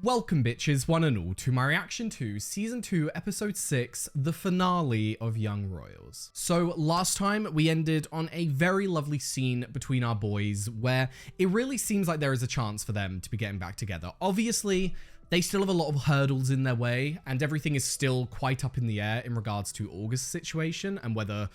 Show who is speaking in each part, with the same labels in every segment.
Speaker 1: Welcome bitches, one and all, to my reaction to Season 2, Episode 6, the finale of Young Royals. So last time we ended on a very lovely scene between our boys where it really seems like there is a chance for them to be getting back together. Obviously, they still have a lot of hurdles in their way and everything is still quite up in the air in regards to August's situation and whether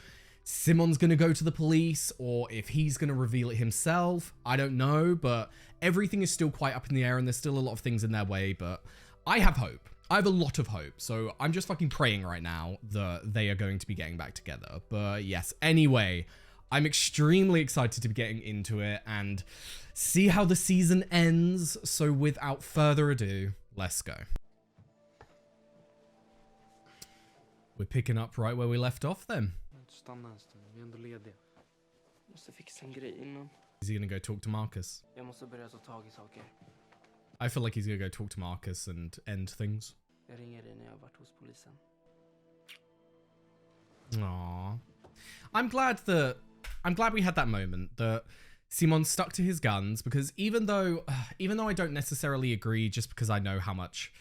Speaker 1: Simon's gonna go to the police or if he's gonna reveal it himself. I don't know, but everything is still quite up in the air and there's still a lot of things in their way, but I have hope. I have a lot of hope, so I'm just fucking praying right now that they are going to be getting back together. But yes, anyway, I'm extremely excited to be getting into it and see how the season ends. So without further ado, let's go. We're picking up right where we left off then.
Speaker 2: Stanna en stund, vi är ändå lediga. Måste fixa en grej innan.
Speaker 1: Is he gonna go talk to Marcus?
Speaker 2: Jag måste börja ta tag i saker.
Speaker 1: I feel like he's gonna go talk to Marcus and end things.
Speaker 2: Jag ringer dig när jag har varit hos polisen.
Speaker 1: Aww. I'm glad we had that moment that Simon stuck to his guns, because even though I don't necessarily agree just because I know how much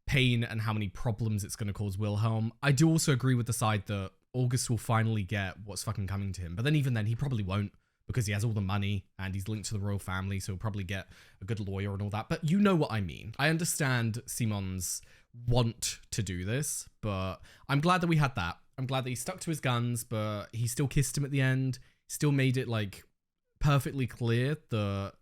Speaker 1: pain and how many problems it's going to cause Wilhelm, I do also agree with the side that August will finally get what's fucking coming to him. But then even then, he probably won't because he has all the money and he's linked to the royal family, so he'll probably get a good lawyer and all that. But you know what I mean. I understand Simon's want to do this, but I'm glad that we had that. I'm glad that he stuck to his guns, but he still kissed him at the end. Still made it like perfectly clear that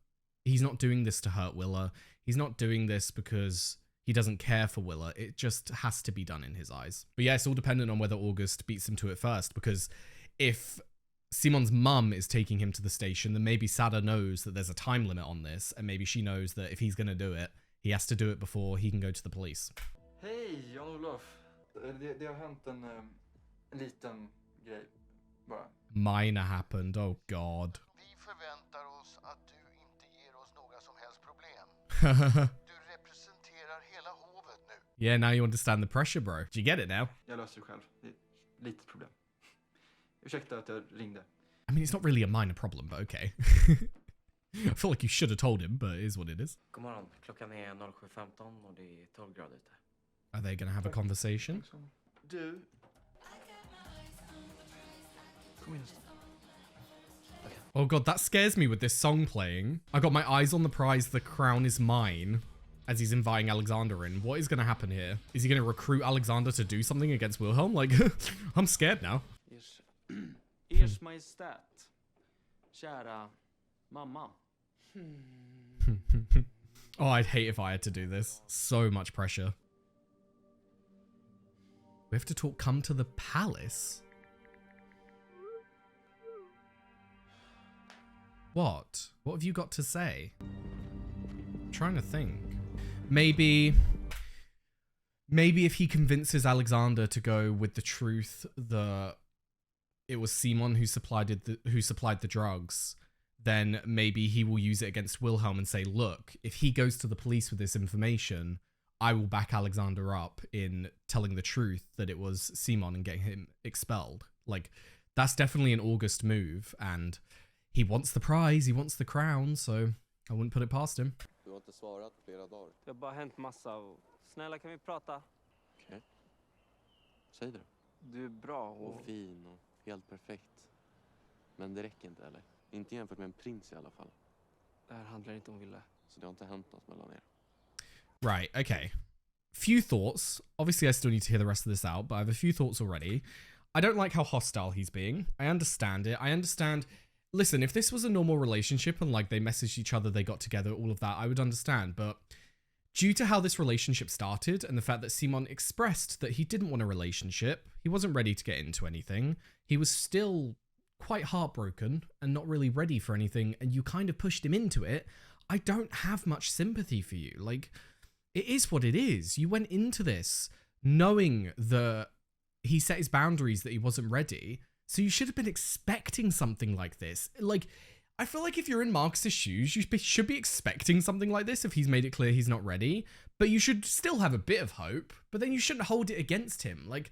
Speaker 1: he's not doing this to hurt Willa. He's not doing this because he doesn't care for Willa. It just has to be done in his eyes. But yeah, it's all dependent on whether August beats him to it first, because if Simon's mum is taking him to the station, then maybe Sada knows that there's a time limit on this, and maybe she knows that if he's going to do it, he has to do it before he can go to the police.
Speaker 3: Hej, Jan-Olof. Det har hänt en liten grej bara.
Speaker 1: Minor happened, oh god.
Speaker 4: Vi förväntar oss att du inte ger oss några som helst problem. Du representerar hela hovet nu.
Speaker 1: Yeah, now you understand the pressure, bro. Do you get it now?
Speaker 3: Jag löser det själv. Det är ett litet problem. Ursäkta att jag ringde.
Speaker 1: I mean, it's not really a minor problem, but okay. I feel like you should have told him, but it is what it is.
Speaker 2: God morgon, klockan är 07.15 och det är 12 grader ute.
Speaker 1: Are they gonna have a conversation?
Speaker 3: Du. Kom in.
Speaker 1: Oh god, that scares me with this song playing. I got my eyes on the prize, the crown is mine, as he's inviting Alexander in. What is gonna happen here? Is he gonna recruit Alexander to do something against Wilhelm? Like, I'm scared now.
Speaker 5: Ers Majestät, kära mamma.
Speaker 1: Oh, I'd hate if I had to do this. So much pressure. We have to talk, come to the palace? What? What have you got to say? I'm trying to think. Maybe if he convinces Alexander to go with the truth that it was Simon who supplied the drugs, then maybe he will use it against Wilhelm and say, look, if he goes to the police with this information, I will back Alexander up in telling the truth that it was Simon and getting him expelled. Like, that's definitely an August move, and he wants the prize, he wants the crown, so I wouldn't put it past him.
Speaker 6: Du har inte svarat på flera dagar.
Speaker 5: Det har bara hänt massa och snälla kan vi prata?
Speaker 6: Okej. Säg det.
Speaker 5: Du är bra
Speaker 6: Och fin och helt perfekt. Men det räcker inte, eller? Inte jämfört med en prins i alla fall.
Speaker 5: Det här handlar inte om Wille.
Speaker 6: Så det har inte hänt något mellan er.
Speaker 1: Right, okay. Few thoughts. Obviously, I still need to hear the rest of this out, but I have a few thoughts already. I don't like how hostile he's being. I understand it. I understand. Listen, if this was a normal relationship and like they messaged each other, they got together, all of that, I would understand. But due to how this relationship started and the fact that Simon expressed that he didn't want a relationship, he wasn't ready to get into anything, he was still quite heartbroken and not really ready for anything, and you kind of pushed him into it, I don't have much sympathy for you. Like, it is what it is. You went into this knowing that he set his boundaries, that he wasn't ready, so you should have been expecting something like this. Like, I feel like if you're in Marcus's shoes, you should be expecting something like this if he's made it clear he's not ready, but you should still have a bit of hope, but then you shouldn't hold it against him. Like,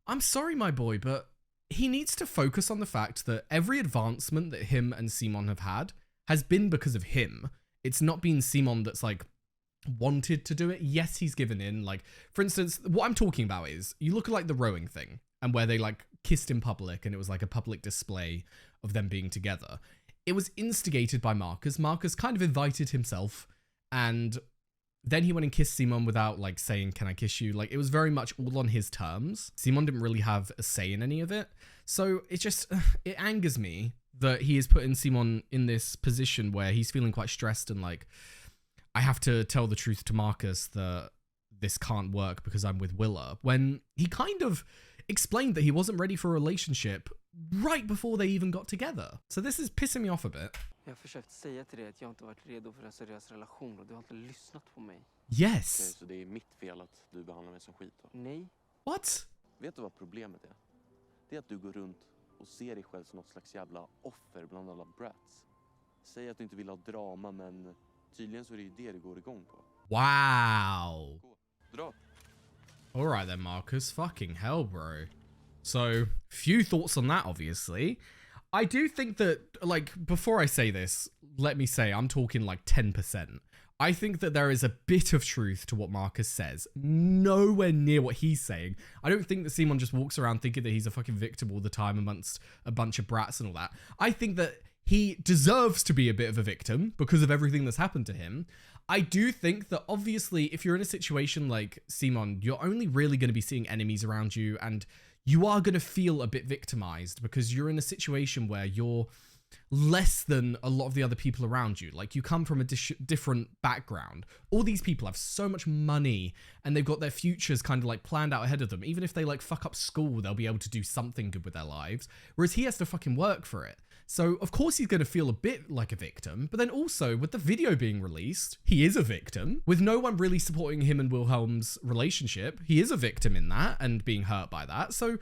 Speaker 1: I'm sorry, my boy, but he needs to focus on the fact that every advancement that him and Simon have had has been because of him. It's not been Simon that's like wanted to do it. Yes, he's given in. Like, for instance, what I'm talking about is you look at like the rowing thing and where they like kissed in public and it was like a public display of them being together. It was instigated by Marcus. Marcus kind of invited himself and then he went and kissed Simon without like saying, can I kiss you? Like, it was very much all on his terms. Simon didn't really have a say in any of it. So it just, it angers me that he is putting Simon in this position where he's feeling quite stressed and like, I have to tell the truth to Marcus that this can't work because I'm with Willa, when he kind of explained that he wasn't ready for a relationship right before they even got together. So this is pissing me off a bit.
Speaker 5: Jag har försökt säga till dig att jag inte varit redo för en seriös relation och du har inte lyssnat på mig.
Speaker 1: Yes.
Speaker 6: Okej, så det är mitt fel att du behandlar mig som skit då?
Speaker 5: Nej.
Speaker 1: What?
Speaker 6: Vet du vad problemet är? Det är att du går runt och ser dig själv som något slags jävla offer bland alla brats. Säg att du inte vill ha drama, men tydligen så är det ju det du går igång på.
Speaker 1: Wow.
Speaker 6: Dra.
Speaker 1: All right then, Marcus. Fucking hell, bro. So, few thoughts on that, obviously. I do think that, like, before I say this, let me say I'm talking like 10%. I think that there is a bit of truth to what Marcus says. Nowhere near what he's saying. I don't think that Simon just walks around thinking that he's a fucking victim all the time amongst a bunch of brats and all that. I think that he deserves to be a bit of a victim because of everything that's happened to him. I do think that obviously if you're in a situation like Simon, you're only really going to be seeing enemies around you and you are going to feel a bit victimized because you're in a situation where you're less than a lot of the other people around you. Like, you come from a different background. All these people have so much money and they've got their futures kind of like planned out ahead of them. Even if they like fuck up school, they'll be able to do something good with their lives. Whereas he has to fucking work for it. So, of course, he's going to feel a bit like a victim. But then also, with the video being released, he is a victim. With no one really supporting him and Wilhelm's relationship, he is a victim in that and being hurt by that. So,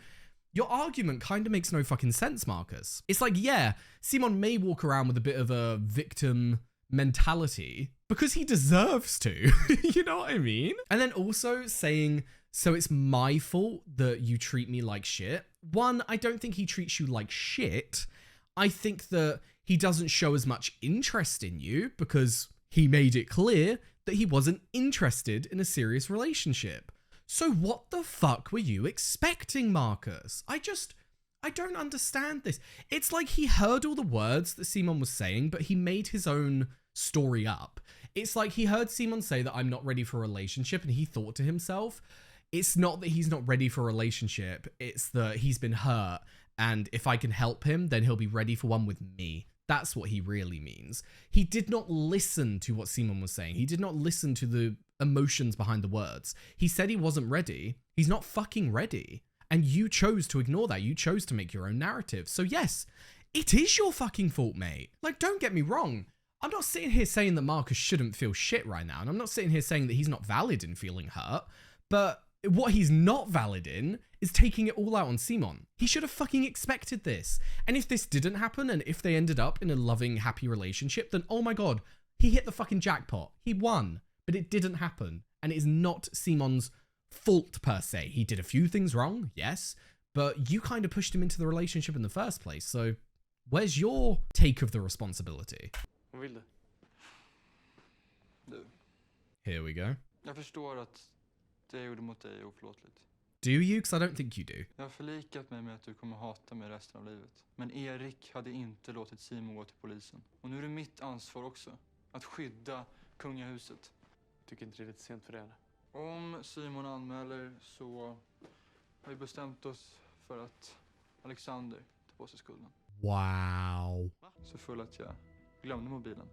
Speaker 1: your argument kind of makes no fucking sense, Marcus. It's like, yeah, Simon may walk around with a bit of a victim mentality because he deserves to. You know what I mean? And then also saying, so it's my fault that you treat me like shit. One, I don't think he treats you like shit. I think that he doesn't show as much interest in you because he made it clear that he wasn't interested in a serious relationship. So what the fuck were you expecting, Marcus? I don't understand this. It's like he heard all the words that Simon was saying, but he made his own story up. It's like he heard Simon say that I'm not ready for a relationship and he thought to himself, it's not that he's not ready for a relationship, it's that he's been hurt. And if I can help him, then he'll be ready for one with me. That's what he really means. He did not listen to what Simon was saying. He did not listen to the emotions behind the words. He said he wasn't ready. He's not fucking ready. And you chose to ignore that. You chose to make your own narrative. So yes, it is your fucking fault, mate. Like, don't get me wrong. I'm not sitting here saying that Marcus shouldn't feel shit right now. And I'm not sitting here saying that he's not valid in feeling hurt. But what he's not valid in is taking it all out on Simon. He should have fucking expected this. And if this didn't happen, and if they ended up in a loving, happy relationship, then oh my god, he hit the fucking jackpot. He won. But it didn't happen. And it is not Simon's fault per se. He did a few things wrong, yes, but you kind of pushed him into the relationship in the first place. So where's your take of the responsibility?
Speaker 5: Vad vill du?
Speaker 3: Du,
Speaker 1: Here we go.
Speaker 3: jag förstår att det jag gjorde mot dig är oförlåtligt.
Speaker 1: Do you? Because I don't think you do.
Speaker 3: Jag har förlikat mig med att du kommer hata mig resten av livet. Men Erik hade inte låtit Simon gå till polisen. Och nu är det mitt ansvar också. Att skydda kungahuset.
Speaker 5: Tycker inte det är lite sent för det eller?
Speaker 3: Om Simon anmäler så har vi bestämt oss för att Alexander tar på sig skulden.
Speaker 1: Wow.
Speaker 3: Så full att jag glömde mobilen.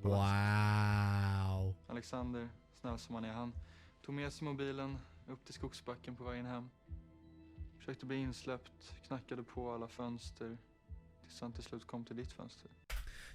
Speaker 1: Wow.
Speaker 3: Alexander, snäll som han tog med sig mobilen upp till skogsbacken på vägen hem. Försökte bli insläppt, knackade på alla fönster tills han till slut kom till ditt fönster.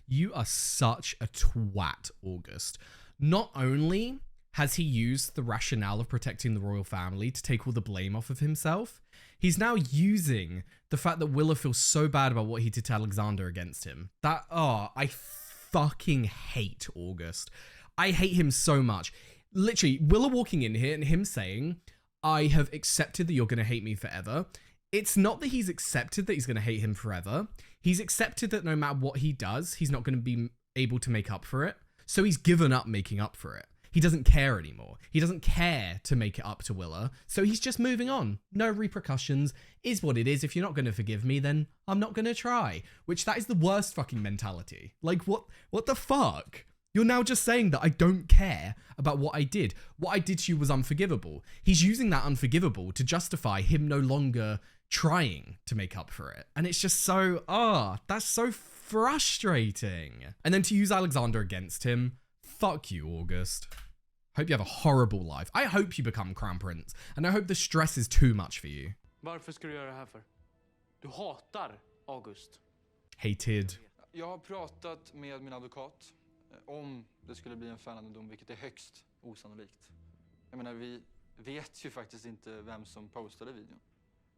Speaker 1: You are such a twat, August. Not only has he used the rationale of protecting the royal family to take all the blame off of himself, he's now using the fact that Willa feels so bad about what he did to Alexander against him. I fucking hate August. I hate him so much. Literally, Willa walking in here and him saying, I have accepted that you're going to hate me forever. It's not that he's accepted that he's going to hate him forever. He's accepted that no matter what he does, he's not going to be able to make up for it. So he's given up making up for it. He doesn't care anymore. He doesn't care to make it up to Willa. So he's just moving on. No repercussions. Is what it is. If you're not going to forgive me, then I'm not going to try. Which that is the worst fucking mentality. Like, what the fuck? You're now just saying that I don't care about what I did. What I did to you was unforgivable. He's using that unforgivable to justify him no longer trying to make up for it. And it's just so, that's so frustrating. And then to use Alexander against him, fuck you, August. Hope you have a horrible life. I hope you become crown prince. And I hope the stress is too much for you.
Speaker 5: Varför ska du göra det här för? Du hatar August.
Speaker 1: Hated.
Speaker 3: Jag har pratat med min advokat om det skulle bli en fällande dom, vilket är högst osannolikt. Jag menar, vi vet ju faktiskt inte vem som postade videon.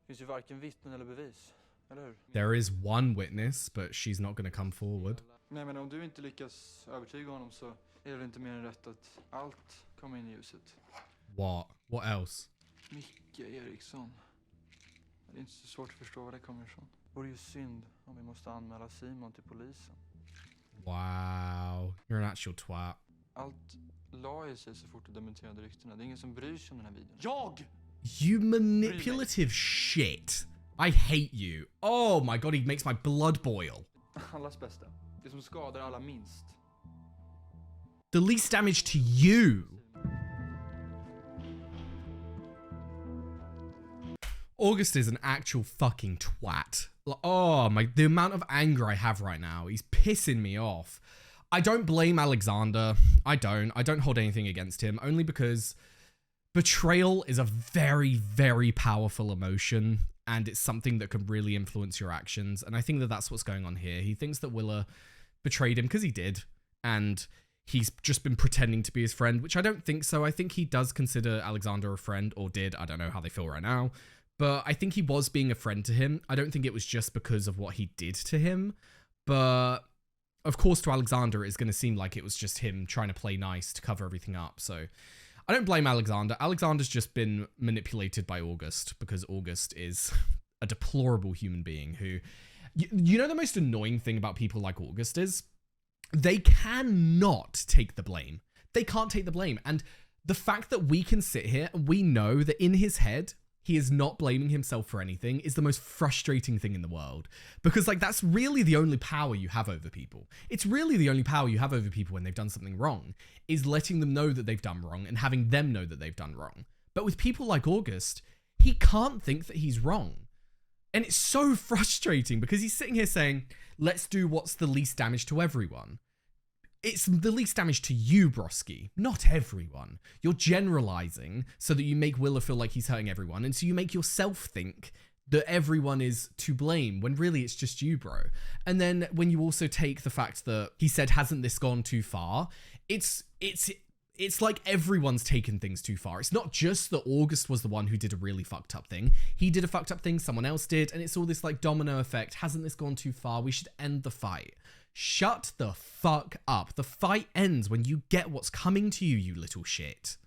Speaker 3: Det finns ju varken vittnen eller bevis, eller hur?
Speaker 1: There is one witness, but she's not going to come forward.
Speaker 3: Nej, men om du inte lyckas övertyga honom så är det väl inte mer än rätt att allt kommer in i ljuset.
Speaker 1: What else?
Speaker 3: Micke Eriksson. Det är inte så svårt att förstå var det kommer ifrån. Det vore ju synd om vi måste anmäla Simon till polisen.
Speaker 1: Wow. You're an actual twat.
Speaker 3: Allt la i sig så fort du dementerade ryktena. Det är ingen som bryr sig om den här videon.
Speaker 5: Jag!
Speaker 1: You manipulative shit. I hate you. Oh my god, he makes my blood boil.
Speaker 3: Allas bästa. Det som skadar alla minst.
Speaker 1: The least damage to you. August is an actual fucking twat. Oh my, the amount of anger I have right now, he's pissing me off. I don't blame Alexander. I don't hold anything against him, only because betrayal is a very, very powerful emotion, and it's something that can really influence your actions. And I think that that's what's going on here. He thinks that Willa betrayed him because he did, and he's just been pretending to be his friend, which I don't think so. I think he does consider Alexander a friend, or did. I don't know how they feel right now. But I think he was being a friend to him. I don't think it was just because of what he did to him. But of course, to Alexander, it's going to seem like it was just him trying to play nice to cover everything up. So I don't blame Alexander. Alexander's just been manipulated by August, because August is a deplorable human being who... You know the most annoying thing about people like August is? They cannot take the blame. They can't take the blame. And the fact that we can sit here and we know that in his head, he is not blaming himself for anything is the most frustrating thing in the world. Because, like, that's really the only power you have over people. It's really the only power you have over people when they've done something wrong, is letting them know that they've done wrong and having them know that they've done wrong. But with people like August, he can't think that he's wrong. And it's so frustrating because he's sitting here saying, let's do what's the least damage to everyone. It's the least damage to you, Broski, not everyone. You're generalizing so that you make Willa feel like he's hurting everyone, and so you make yourself think that everyone is to blame when really it's just you, bro. And then when you also take the fact that he said, hasn't this gone too far? It's like everyone's taken things too far. It's not just that August was the one who did a really fucked up thing. He did a fucked up thing, someone else did, and it's all this like domino effect. Hasn't this gone too far? We should end the fight. Shut the fuck up. The fight ends when you get what's coming to you, you little shit.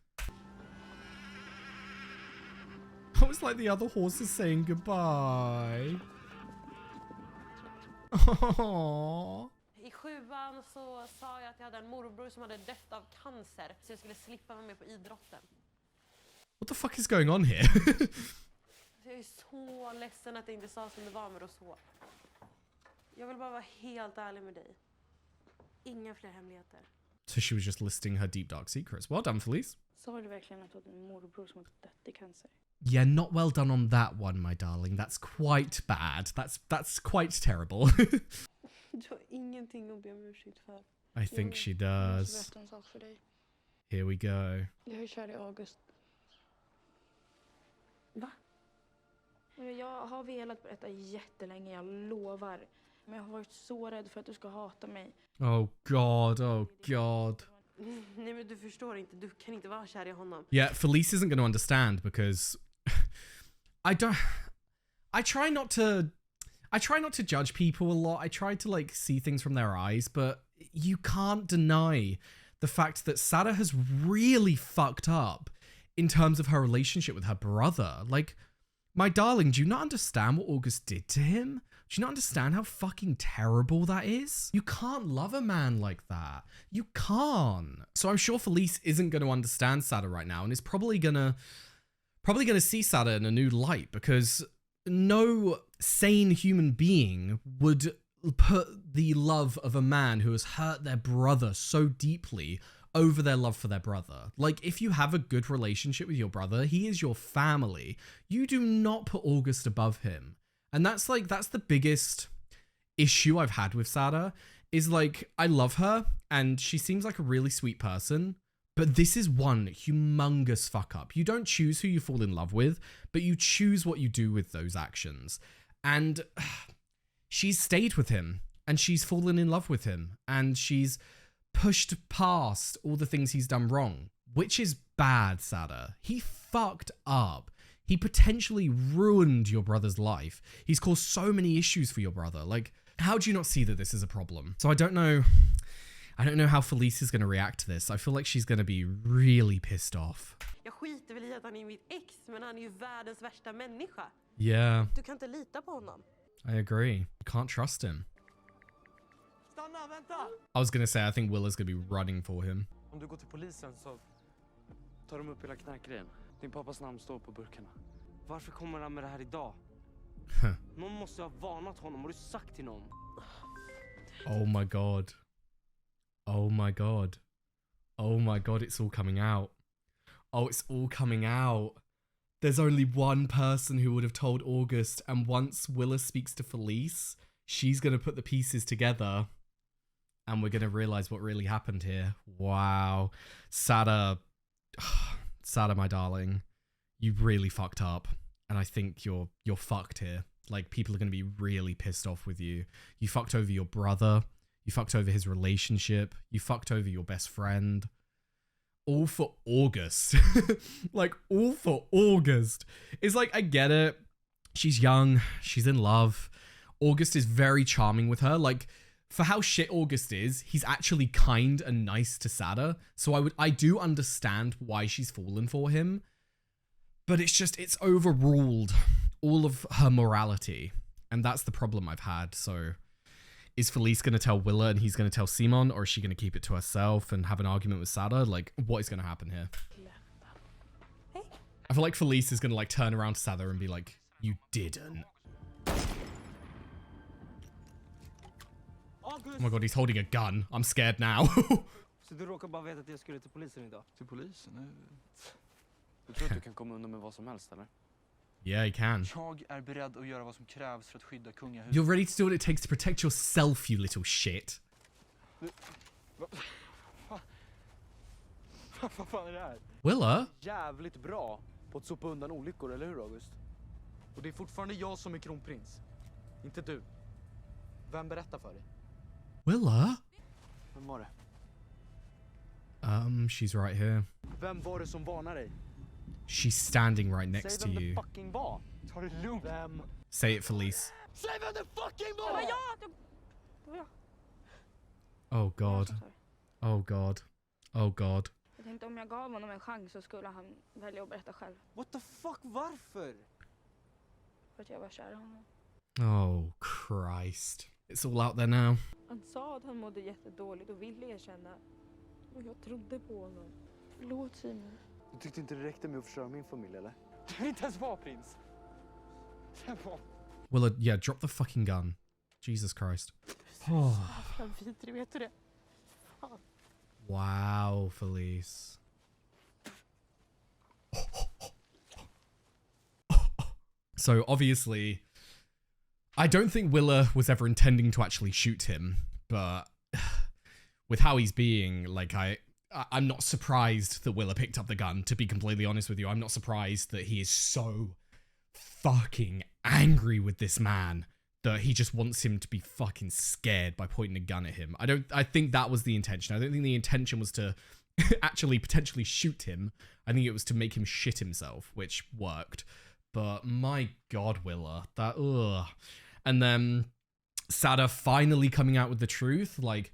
Speaker 1: I was like the other horses saying goodbye. Aww.
Speaker 7: I 7:an så sa jag att jag hade en morbror som hade dött av cancer, så jag skulle slippa vara med på idrotten.
Speaker 1: What the fuck is going on here?
Speaker 7: Jag är så ledsen att jag inte sa som det var med och så. Jag vill bara vara helt ärlig med dig. Inga fler hemligheter.
Speaker 1: So she was just listing her deep dark secrets. Well done, Felice.
Speaker 8: Sa du verkligen att du hade en morbror som hade dött i cancer?
Speaker 1: Yeah, not well done on that one, my darling. That's quite bad. That's quite terrible.
Speaker 7: Du har ingenting att be om ursäkt för.
Speaker 1: I think she
Speaker 8: Jag
Speaker 1: does.
Speaker 8: måste berätta en sak för dig.
Speaker 1: Here we go.
Speaker 8: Jag är kär i August.
Speaker 7: Va?
Speaker 8: Jag har velat berätta jättelänge, jag lovar. Men jag har varit så rädd för att du ska hata mig.
Speaker 1: Oh god, oh god.
Speaker 7: Nej, men du förstår inte. Du kan inte vara kär i honom.
Speaker 1: Yeah, Felice isn't going to understand because I try not to judge people a lot. I try to like see things from their eyes, but you can't deny the fact that Sarah has really fucked up in terms of her relationship with her brother. Like, my darling, do you not understand what August did to him? Do you not understand how fucking terrible that is? You can't love a man like that. You can't. So I'm sure Felice isn't going to understand Sada right now and is probably gonna see Sada in a new light, because no sane human being would put the love of a man who has hurt their brother so deeply over their love for their brother. Like, if you have a good relationship with your brother, he is your family. You do not put August above him. And that's the biggest issue I've had with Sada, is like, I love her and she seems like a really sweet person, but this is one humongous fuck up. You don't choose who you fall in love with, but you choose what you do with those actions. And she's stayed with him and she's fallen in love with him and she's pushed past all the things he's done wrong, which is bad, Sada. He fucked up. He potentially ruined your brother's life. He's caused so many issues for your brother. Like, how do you not see that this is a problem? So I don't know how Felice is going to react to this. I feel like she's going to be really pissed off.
Speaker 7: Jag skiter väl i att han är mitt ex, men han är ju världens värsta människa.
Speaker 1: Yeah.
Speaker 7: Du kan inte lita på honom.
Speaker 1: I agree. You can't trust him.
Speaker 5: Stanna, vänta!
Speaker 1: I was going to say, I think Willa's going to be running for him.
Speaker 5: Om du går till polisen så tar de upp hela knarkgrejen. Din pappas namn står på burkarna. Varför kommer han med det här idag? Någon måste ha varnat honom. Har du sagt till någon?
Speaker 1: Oh my god. Oh my god. Oh my god, it's all coming out. Oh, it's all coming out. There's only one person who would have told August, and once Willa speaks to Felice, she's going to put the pieces together and we're going to realize what really happened here. Wow. Sada, my darling, you really fucked up. And I think you're fucked here. Like, people are going to be really pissed off with you. You fucked over your brother. You fucked over his relationship. You fucked over your best friend. All for August. Like, all for August. It's like, I get it. She's young. She's in love. August is very charming with her. Like, for how shit August is, he's actually kind and nice to Sada. So I do understand why she's fallen for him. But it's overruled all of her morality. And that's the problem I've had. So is Felice going to tell Willa and he's going to tell Simon, or is she going to keep it to herself and have an argument with Sada? Like, what is going to happen here?
Speaker 7: Hey.
Speaker 1: I feel like Felice is going to like turn around to Sada and be like, you didn't. Oh my god, he's holding a gun. I'm scared now.
Speaker 5: Så du råkar bara veta att jag skulle till polisen idag?
Speaker 3: Till polisen?
Speaker 5: Du tror att du kan komma undan med vad som helst, eller?
Speaker 1: Yeah, he can.
Speaker 3: Jag är beredd att göra vad som krävs för att skydda kungahuset.
Speaker 1: You're ready to do what it takes to protect yourself, you little shit.
Speaker 3: Vad fan är det här?
Speaker 1: Willa?
Speaker 5: Jävligt bra på att sopa undan olyckor, eller hur, August?
Speaker 3: Och det är fortfarande jag som är kronprins. Inte du. Vem berättar för dig?
Speaker 1: Willa?
Speaker 5: Vem var det?
Speaker 1: She's right here.
Speaker 5: Vem var det som varnade dig?
Speaker 1: She's standing right next
Speaker 5: Säg
Speaker 1: to
Speaker 5: vem
Speaker 1: you.
Speaker 5: det fucking var.
Speaker 3: Ta det lugnt.
Speaker 5: Vem?
Speaker 1: Say it, Felice.
Speaker 5: Säg vem det fucking
Speaker 7: Det
Speaker 5: var!
Speaker 7: var jag! Det var jag.
Speaker 1: Oh god. Oh god. Oh god.
Speaker 8: Jag tänkte om jag gav honom en chans så skulle han välja att berätta själv.
Speaker 5: What the fuck, varför?
Speaker 8: För att jag var kär i honom.
Speaker 1: Oh Christ. It's all out there now.
Speaker 7: Han sa att han mådde jättedåligt och ville erkänna. Och jag trodde på honom.
Speaker 8: Förlåt, Simon.
Speaker 5: Du tyckte inte det räckte med att förstöra min familj, eller?
Speaker 3: Du vill inte ens vara prins.
Speaker 1: Willa, yeah, drop the fucking gun. Jesus Christ. Oh.
Speaker 7: Han vidrig, vet du det? Fan.
Speaker 1: Wow, Felice. So obviously, I don't think Willa was ever intending to actually shoot him, but with how he's being, like, I'm not surprised that Willa picked up the gun, to be completely honest with you. I'm not surprised that he is so fucking angry with this man that he just wants him to be fucking scared by pointing a gun at him. I think that was the intention. I don't think the intention was to actually potentially shoot him. I think it was to make him shit himself, which worked. But my god, Willa, that, ugh. And then Sada finally coming out with the truth, like,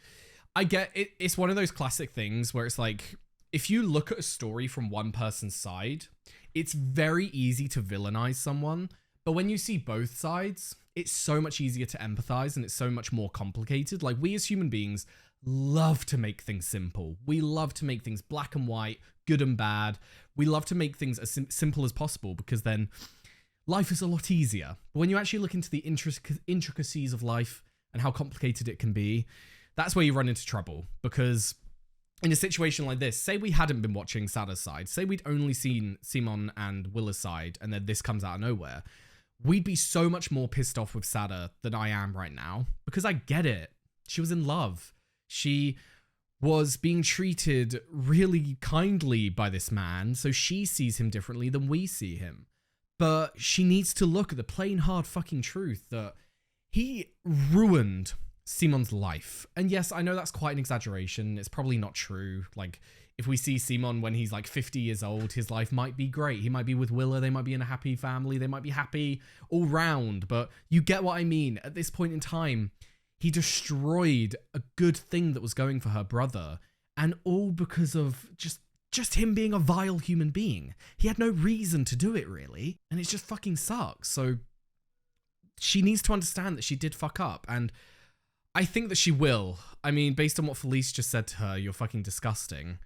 Speaker 1: I get it. It's one of those classic things where it's like, if you look at a story from one person's side, it's very easy to villainize someone. But when you see both sides, it's so much easier to empathize and it's so much more complicated. Like, we as human beings love to make things simple. We love to make things black and white, good and bad. We love to make things as simple as possible because then life is a lot easier. But when you actually look into the intricacies of life and how complicated it can be, that's where you run into trouble. Because in a situation like this, say we hadn't been watching Sada's side, say we'd only seen Simon and Willa's side, and then this comes out of nowhere, we'd be so much more pissed off with Sada than I am right now. Because I get it. She was in love. She was being treated really kindly by this man, so she sees him differently than we see him. But she needs to look at the plain hard fucking truth that he ruined Simon's life. And yes, I know that's quite an exaggeration. It's probably not true. Like, if we see Simon when he's like 50 years old, his life might be great. He might be with Willa. They might be in a happy family. They might be happy all round. But you get what I mean. At this point in time, he destroyed a good thing that was going for her brother. And all because of just him being a vile human being. He had no reason to do it, really. And it just fucking sucks. So she needs to understand that she did fuck up. And I think that she will. I mean, based on what Felice just said to her, you're fucking disgusting.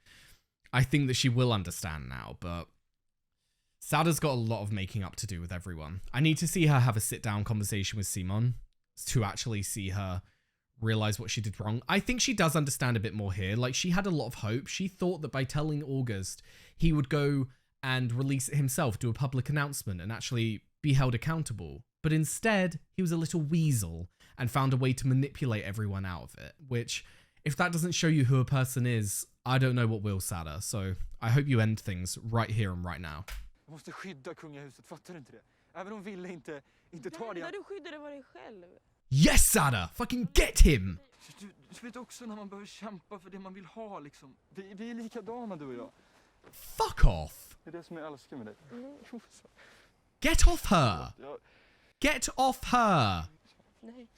Speaker 1: I think that she will understand now, but Sada's got a lot of making up to do with everyone. I need to see her have a sit-down conversation with Simon to actually see her realize what she did wrong. I think she does understand a bit more here. Like, she had a lot of hope. She thought that by telling August, he would go and release it himself, do a public announcement, and actually be held accountable. But instead, he was a little weasel and found a way to manipulate everyone out of it, which, if that doesn't show you who a person is, I don't know what will, Sada. So I hope you end things right here and right now.
Speaker 3: Jag måste skydda kungahuset, fattar du inte det? Även om Ville inte tar det.
Speaker 8: Du skyddade bara dig själv.
Speaker 1: Yes, Sada! Fucking get him!
Speaker 3: Du vet också när man behöver kämpa för det man vill ha, liksom. Vi är likadana, du och jag.
Speaker 1: Fuck off!
Speaker 3: Det är det som jag älskar med dig.
Speaker 1: Get off her! Get off her!
Speaker 8: Nej.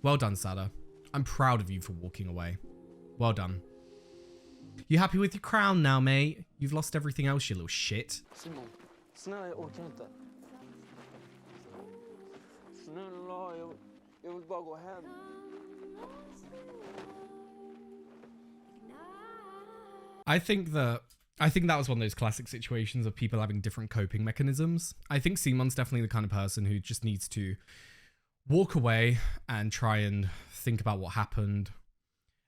Speaker 1: Well done, Sada. I'm proud of you for walking away. Well done. You happy with your crown now, mate? You've lost everything else, you little shit.
Speaker 5: Simon, snälla, jag orkar inte. Snälla, jag vill bara gå hem.
Speaker 1: I think that was one of those classic situations of people having different coping mechanisms. I think Simon's definitely the kind of person who just needs to walk away and try and think about what happened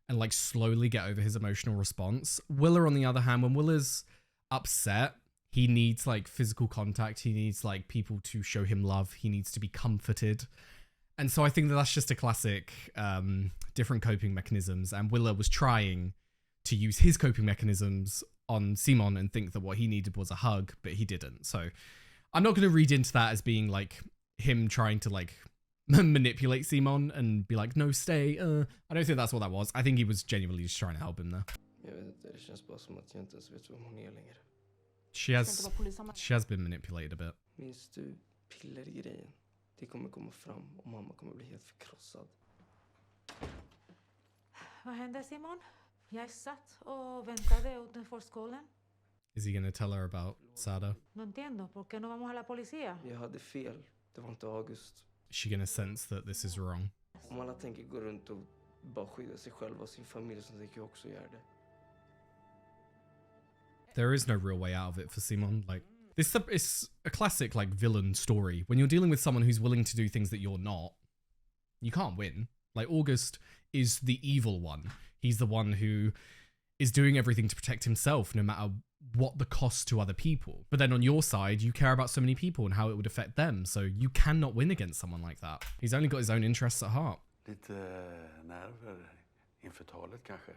Speaker 1: and like slowly get over his emotional response. Willa, on the other hand, when Willa's upset, he needs like physical contact. He needs like people to show him love. He needs to be comforted. And so I think that that's just a classic different coping mechanisms. And Willa was trying to use his coping mechanisms on Simon and think that what he needed was a hug, but he didn't. So I'm not going to read into that as being like him trying to like manipulate Simon and be like, no, stay. I don't think that's what that was. I think he was genuinely just trying to help him there. She has been manipulated a bit.
Speaker 5: Minns du pillergrejen? Det kommer komma fram och mamma kommer bli helt förkrossad.
Speaker 9: Vad hände, Simon? Jag satt och väntade utanför skolan.
Speaker 1: Is he going to tell her about Sada?
Speaker 9: No entiendo, ¿por qué no vamos a la policía?
Speaker 5: Jag hade fel. Det var inte August.
Speaker 1: Is she going to sense that this is wrong?
Speaker 5: Om alla tänker gå runt och bara skydda sig själva och sin familj, så tänker jag också göra det.
Speaker 1: There is no real way out of it for Simon. Like, it's a classic like villain story. When you're dealing with someone who's willing to do things that you're not, you can't win. Like, August is the evil one. He's the one who is doing everything to protect himself, no matter what the cost to other people. But then on your side, you care about so many people and how it would affect them. So you cannot win against someone like that. He's only got his own interests at heart.
Speaker 10: Lite nerver inför talet kanske?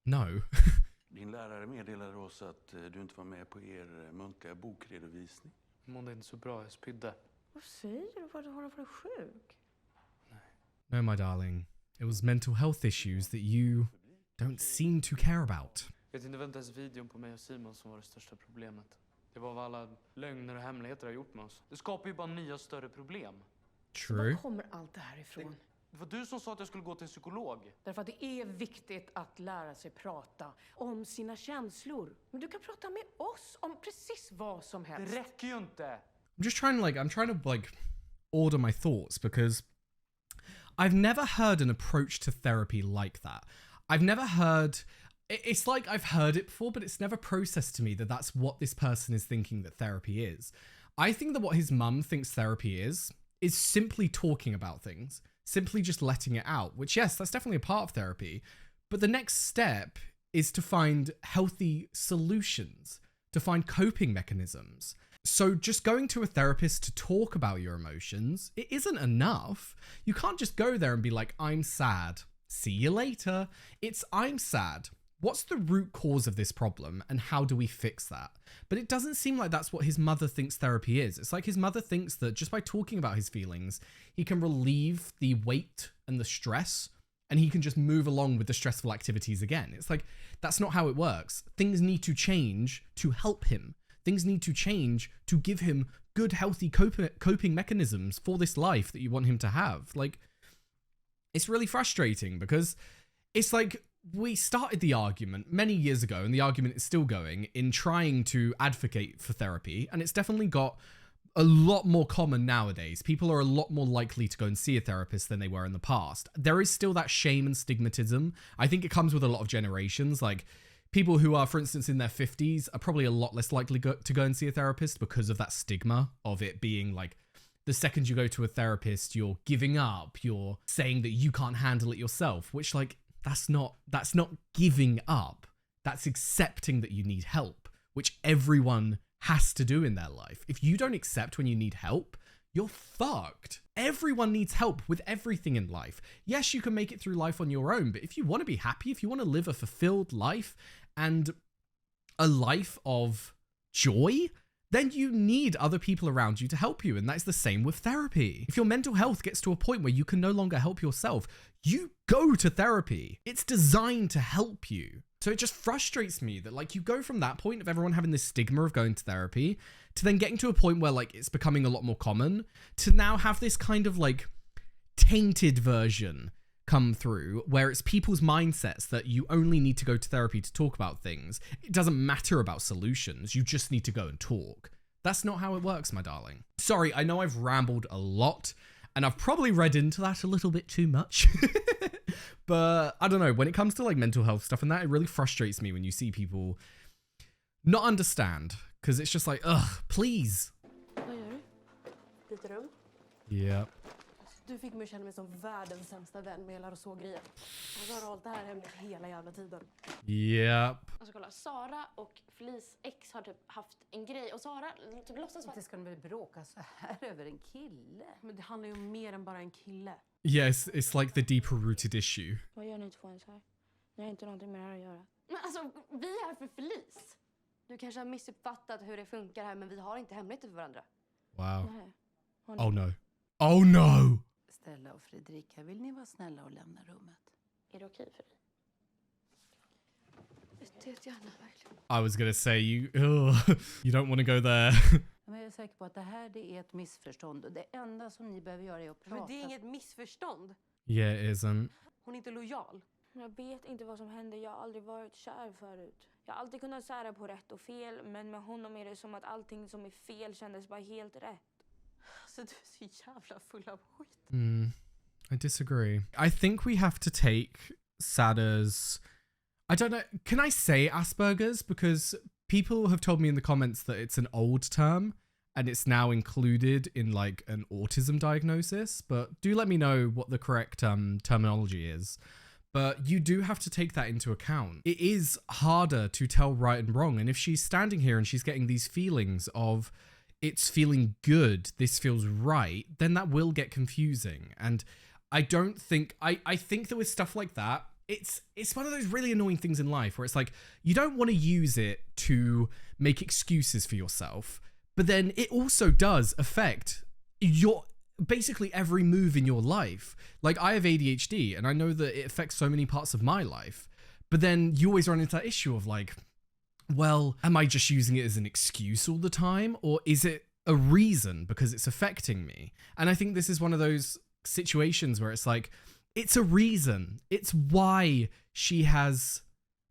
Speaker 1: No.
Speaker 10: Din lärare meddelade oss att du inte var med på er muntliga bokredovisning.
Speaker 2: Jag mådde inte så bra, jag spydde.
Speaker 8: Vad säger du? Har du varit sjuk?
Speaker 1: No, my darling. It was mental health issues that you don't seem to care about.
Speaker 2: Vet inte, det var inte ens videon på mig och Simon som var det största problemet. Det var vad alla lögner och hemligheter har gjort med oss. Det skapar ju bara nya större problem.
Speaker 1: True.
Speaker 11: Var kommer allt det här ifrån?
Speaker 2: Det var du som sa att jag skulle gå till en psykolog.
Speaker 11: Därför att det är viktigt att lära sig prata om sina känslor. Men du kan prata med oss om precis vad som helst.
Speaker 2: Det räcker ju inte.
Speaker 1: I'm trying to order my thoughts, because I've never heard an approach to therapy like that. I've never heard, it's like I've heard it before, but it's never processed to me that that's what this person is thinking that therapy is. I think that what his mum thinks therapy is simply talking about things, simply just letting it out, which, yes, that's definitely a part of therapy. But the next step is to find healthy solutions, to find coping mechanisms. So just going to a therapist to talk about your emotions, it isn't enough. You can't just go there and be like, I'm sad. See you later. It's, I'm sad. What's the root cause of this problem and how do we fix that? But it doesn't seem like that's what his mother thinks therapy is. It's like his mother thinks that just by talking about his feelings, he can relieve the weight and the stress, and he can just move along with the stressful activities again. It's like, that's not how it works. Things need to change to help him. Things need to change to give him good, healthy coping mechanisms for this life that you want him to have. Like, it's really frustrating because it's like, we started the argument many years ago, and the argument is still going in trying to advocate for therapy. And it's definitely got a lot more common nowadays. People are a lot more likely to go and see a therapist than they were in the past. There is still that shame and stigmatism. I think it comes with a lot of generations. Like, people who are, for instance, in their 50s are probably a lot less likely to go and see a therapist because of that stigma of it being like, the second you go to a therapist, you're giving up, you're saying that you can't handle it yourself, which, like, that's not giving up. That's accepting that you need help, which everyone has to do in their life. If you don't accept when you need help, you're fucked. Everyone needs help with everything in life. Yes, you can make it through life on your own, but if you want to be happy, if you want to live a fulfilled life and a life of joy, then you need other people around you to help you. And that's the same with therapy. If your mental health gets to a point where you can no longer help yourself, you go to therapy. It's designed to help you. So it just frustrates me that, like, you go from that point of everyone having this stigma of going to therapy to then getting to a point where, like, it's becoming a lot more common to now have this kind of, like, tainted version come through where it's people's mindsets that you only need to go to therapy to talk about things. It doesn't matter about solutions. You just need to go and talk. That's not how it works, my darling. Sorry, I know I've rambled a lot and I've probably read into that a little bit too much. But I don't know, when it comes to like mental health stuff and that, it really frustrates me when you see people not understand, because it's just like, ugh, please.
Speaker 7: Vad gör du? Byter rum?
Speaker 1: Yeah.
Speaker 7: Du fick mig att känna mig som världens sämsta vän med hela så-grejen. Och så har du hållit det här hemligt hela jävla tiden.
Speaker 1: Yep.
Speaker 7: Alltså kolla, Sara och Felice ex har typ haft en grej. Och Sara typ låtsas vara...
Speaker 11: Inte ska de väl bråka så här över en kille?
Speaker 7: Men det handlar ju om mer än bara en kille.
Speaker 1: Yes, it's like the deeper rooted issue.
Speaker 8: Vad gör ni två ens här? Ni har inte någonting med det här att göra.
Speaker 7: Men alltså, vi är här för Felice. Du kanske har missuppfattat hur det funkar här, men vi har inte hemligheter för varandra.
Speaker 1: Wow.
Speaker 8: Nej.
Speaker 1: Oh no. Oh no!
Speaker 11: Stella och Fredrika, vill ni vara snälla och lämna rummet?
Speaker 7: Är det okej för dig? Det gärna verkligen.
Speaker 1: I was gonna say, you don't want to go there.
Speaker 11: Men jag är säker på att det här det är ett missförstånd. Och det enda som ni behöver göra är att prata.
Speaker 7: Men det är inget missförstånd.
Speaker 1: Yeah, it isn't.
Speaker 7: Hon är inte lojal.
Speaker 8: Jag vet inte vad som hände. Jag har aldrig varit kär förut. Jag har alltid kunnat sära på rätt och fel. Men med honom är det som att allting som är fel kändes bara helt rätt.
Speaker 7: Alltså du är så jävla full av skit.
Speaker 1: I disagree. I think we have to take Sada's... I don't know. Can I say Asperger's? Because people have told me in the comments that it's an old term and it's now included in like an autism diagnosis. But do let me know what the correct terminology is. But you do have to take that into account. It is harder to tell right and wrong. And if she's standing here and she's getting these feelings of it's feeling good, this feels right, then that will get confusing. And I don't think... I think that with stuff like that, it's one of those really annoying things in life where it's like, you don't want to use it to make excuses for yourself, but then it also does affect your basically every move in your life. Like, I have ADHD and I know that it affects so many parts of my life, but then you always run into that issue of like, well, am I just using it as an excuse all the time, or is it a reason because it's affecting me? And I think this is one of those situations where it's like, it's a reason. It's why she has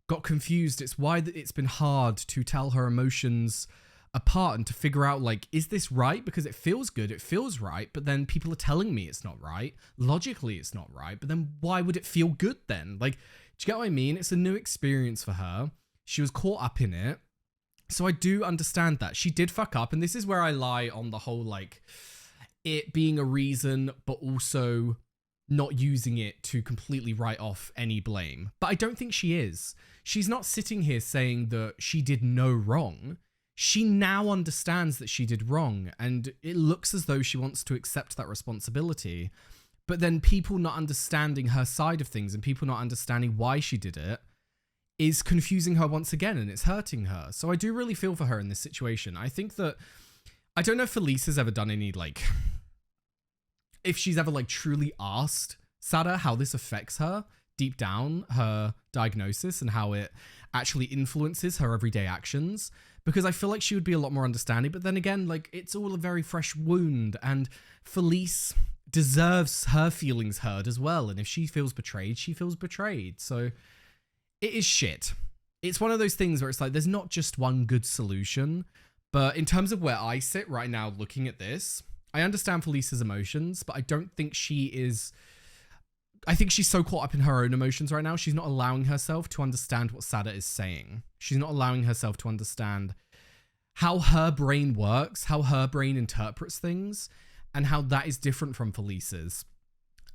Speaker 1: got confused. It's why it's been hard to tell her emotions apart and to figure out, like, is this right? Because it feels good, it feels right, but then people are telling me it's not right. Logically, it's not right, but then why would it feel good then? Like, do you get what I mean? It's a new experience for her. She was caught up in it. So I do understand that. She did fuck up, and this is where I lie on the whole, like, it being a reason, but also not using it to completely write off any blame. But I don't think she is. She's not sitting here saying that she did no wrong. She now understands that she did wrong, and it looks as though she wants to accept that responsibility. But then people not understanding her side of things and people not understanding why she did it is confusing her once again, and it's hurting her. So I do really feel for her in this situation. I think that, I don't know if Felice has ever done any, like, if she's ever, like, truly asked Sada how this affects her deep down, her diagnosis, and how it actually influences her everyday actions. Because I feel like she would be a lot more understanding. But then again, like, it's all a very fresh wound, and Felice deserves her feelings heard as well. And if she feels betrayed, she feels betrayed. So it is shit. It's one of those things where it's like, there's not just one good solution. But in terms of where I sit right now looking at this, I understand Felice's emotions, but I don't think she is... I think she's so caught up in her own emotions right now, she's not allowing herself to understand what Sada is saying. She's not allowing herself to understand how her brain works, how her brain interprets things, and how that is different from Felice's.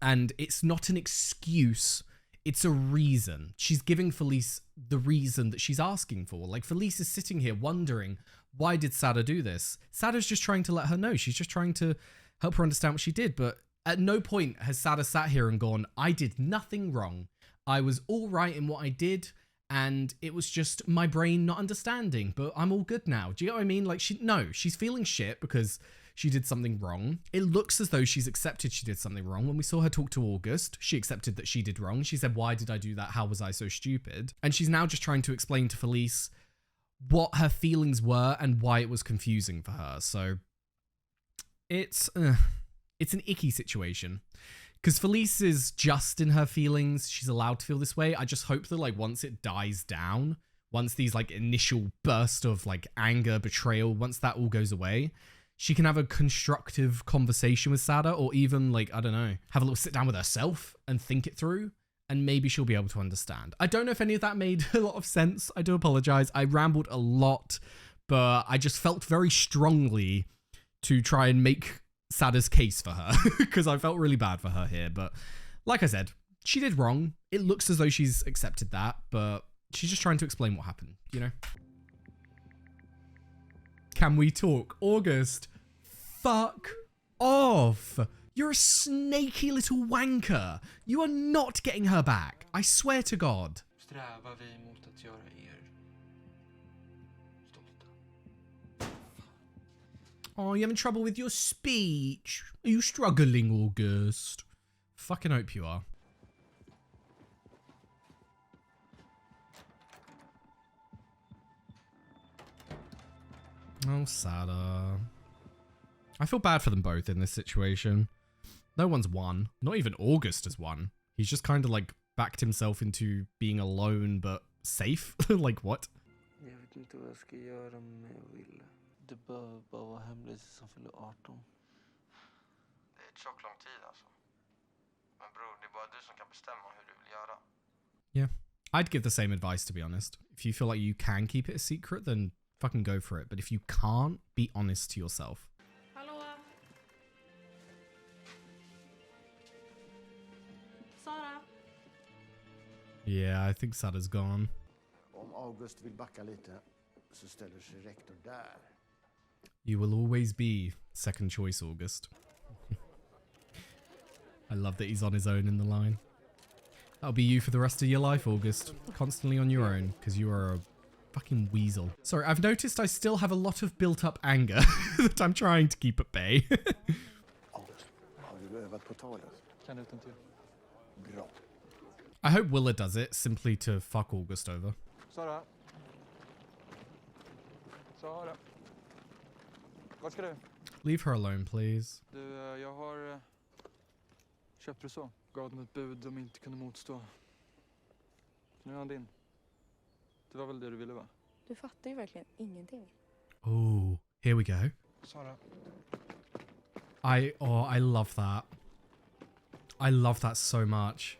Speaker 1: And it's not an excuse, it's a reason. She's giving Felice the reason that she's asking for. Like, Felice is sitting here wondering, why did Sada do this? Sada's just trying to let her know. She's just trying to help her understand what she did, but at no point has Sada sat here and gone, I did nothing wrong. I was all right in what I did, and it was just my brain not understanding, but I'm all good now. Do you get what I mean? Like, she's feeling shit because she did something wrong. It looks as though she's accepted she did something wrong. When we saw her talk to August, she accepted that she did wrong. She said, why did I do that? How was I so stupid? And she's now just trying to explain to Felice what her feelings were and why it was confusing for her. So it's an icky situation, because Felice is just in her feelings. She's allowed to feel this way. I just hope that, like, once it dies down, once these, like, initial burst of, like, anger, betrayal, once that all goes away, she can have a constructive conversation with Sada, or even, like, I don't know, have a little sit down with herself and think it through, and maybe she'll be able to understand. I don't know if any of that made a lot of sense. I do apologize. I rambled a lot, but I just felt very strongly to try and make Sada's case for her, because I felt really bad for her here. But like I said, she did wrong. It looks as though she's accepted that, but she's just trying to explain what happened, you know? Can we talk? August, fuck off. You're a snaky little wanker. You are not getting her back. I swear to God.
Speaker 3: Strävar vi mot att göra er stolta.
Speaker 1: Oh, you having trouble with your speech? Are you struggling, August? Fucking hope you are. Oh, Sada. I feel bad for them both in this situation. No one's won. Not even August has won. He's just kind of, like, backed himself into being alone but safe. Like, what?
Speaker 5: Jag vet inte vad jag ska göra med Will. Det behöver bara vara hemligt som fyller 18.
Speaker 12: Det är ett tjock lång tid alltså. Men bror, det är bara du som kan bestämma hur du vill göra.
Speaker 1: Yeah. I'd give the same advice, to be honest. If you feel like you can keep it a secret, then fucking go for it. But if you can't, be honest to yourself.
Speaker 7: Hallå? Sara?
Speaker 1: Yeah, I think Sada's gone.
Speaker 4: Om August vill backa lite så ställer sig rektor där.
Speaker 1: You will always be second choice, August. I love that he's on his own in the line. That'll be you for the rest of your life, August. Constantly on your own, because you are a fucking weasel. Sorry, I've noticed I still have a lot of built-up anger that I'm trying to keep at bay.
Speaker 4: August, har du övat på talet?
Speaker 3: Kan utan till.
Speaker 4: Bra.
Speaker 1: I hope Willa does it simply to fuck August over.
Speaker 3: Sara. Sara. Vart ska du?
Speaker 1: Leave her alone, please.
Speaker 3: Du, jag har köpt du så. Gav dem ett bud de inte kunde motstå. Så nu är han din. Det var väl det du ville, va?
Speaker 8: Du fattar ju verkligen ingenting.
Speaker 1: Oh. Here we go.
Speaker 3: Sara.
Speaker 1: I love that. I love that so much.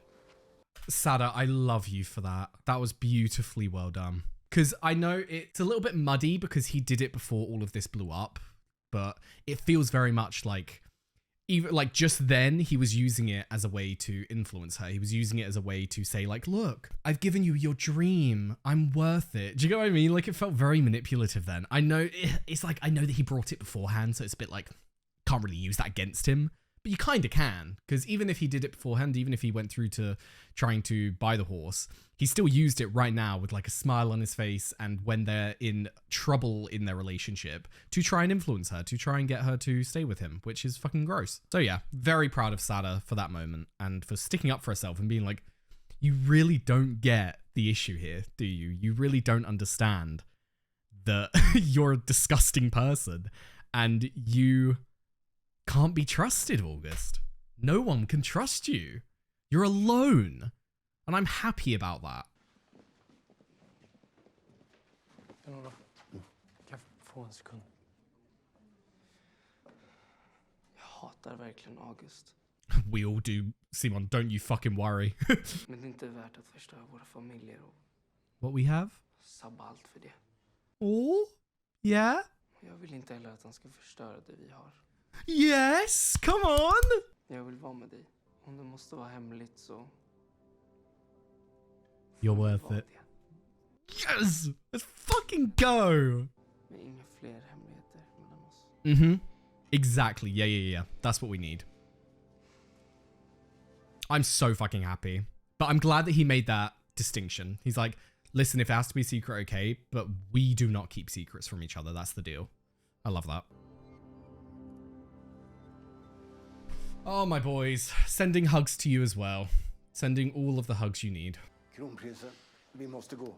Speaker 1: Sada, I love you for that. That was beautifully well done. Because I know it's a little bit muddy because he did it before all of this blew up, but it feels very much like, even like just then he was using it as a way to influence her. He was using it as a way to say like, look, I've given you your dream. I'm worth it. Do you get what I mean? Like it felt very manipulative then. I know it's like, I know that he brought it beforehand. So it's a bit like, can't really use that against him. But you kind of can, because even if he did it beforehand, even if he went through to trying to buy the horse, he still used it right now with like a smile on his face and when they're in trouble in their relationship to try and influence her, to try and get her to stay with him, which is fucking gross. So yeah, very proud of Sada for that moment and for sticking up for herself and being like, you really don't get the issue here, do you? You really don't understand that you're a disgusting person and you can't be trusted, August. No one can trust you. You're alone. And I'm happy about that.
Speaker 2: Kan jag få en sekund? Jag hatar verkligen August.
Speaker 1: We all do, Simon. Don't you fucking worry.
Speaker 2: Men det är inte värt att förstöra våra familjer och
Speaker 1: What we have?
Speaker 2: sabba allt för det.
Speaker 1: Oh, yeah?
Speaker 2: Jag vill inte heller att han ska förstöra det vi har.
Speaker 1: Yes, come on!
Speaker 2: Jag vill vara med dig. Om det måste vara hemligt så...
Speaker 1: You're worth it. Yes! Let's fucking go!
Speaker 2: Men inga fler hemligheter mellan oss.
Speaker 1: Mm-hmm. Exactly. Yeah. That's what we need. I'm so fucking happy. But I'm glad that he made that distinction. He's like, listen, if it has to be a secret, okay, but we do not keep secrets from each other. That's the deal. I love that. Oh, my boys. Sending hugs to you as well. Sending all of the hugs you need.
Speaker 4: Kronprinsen, vi måste gå.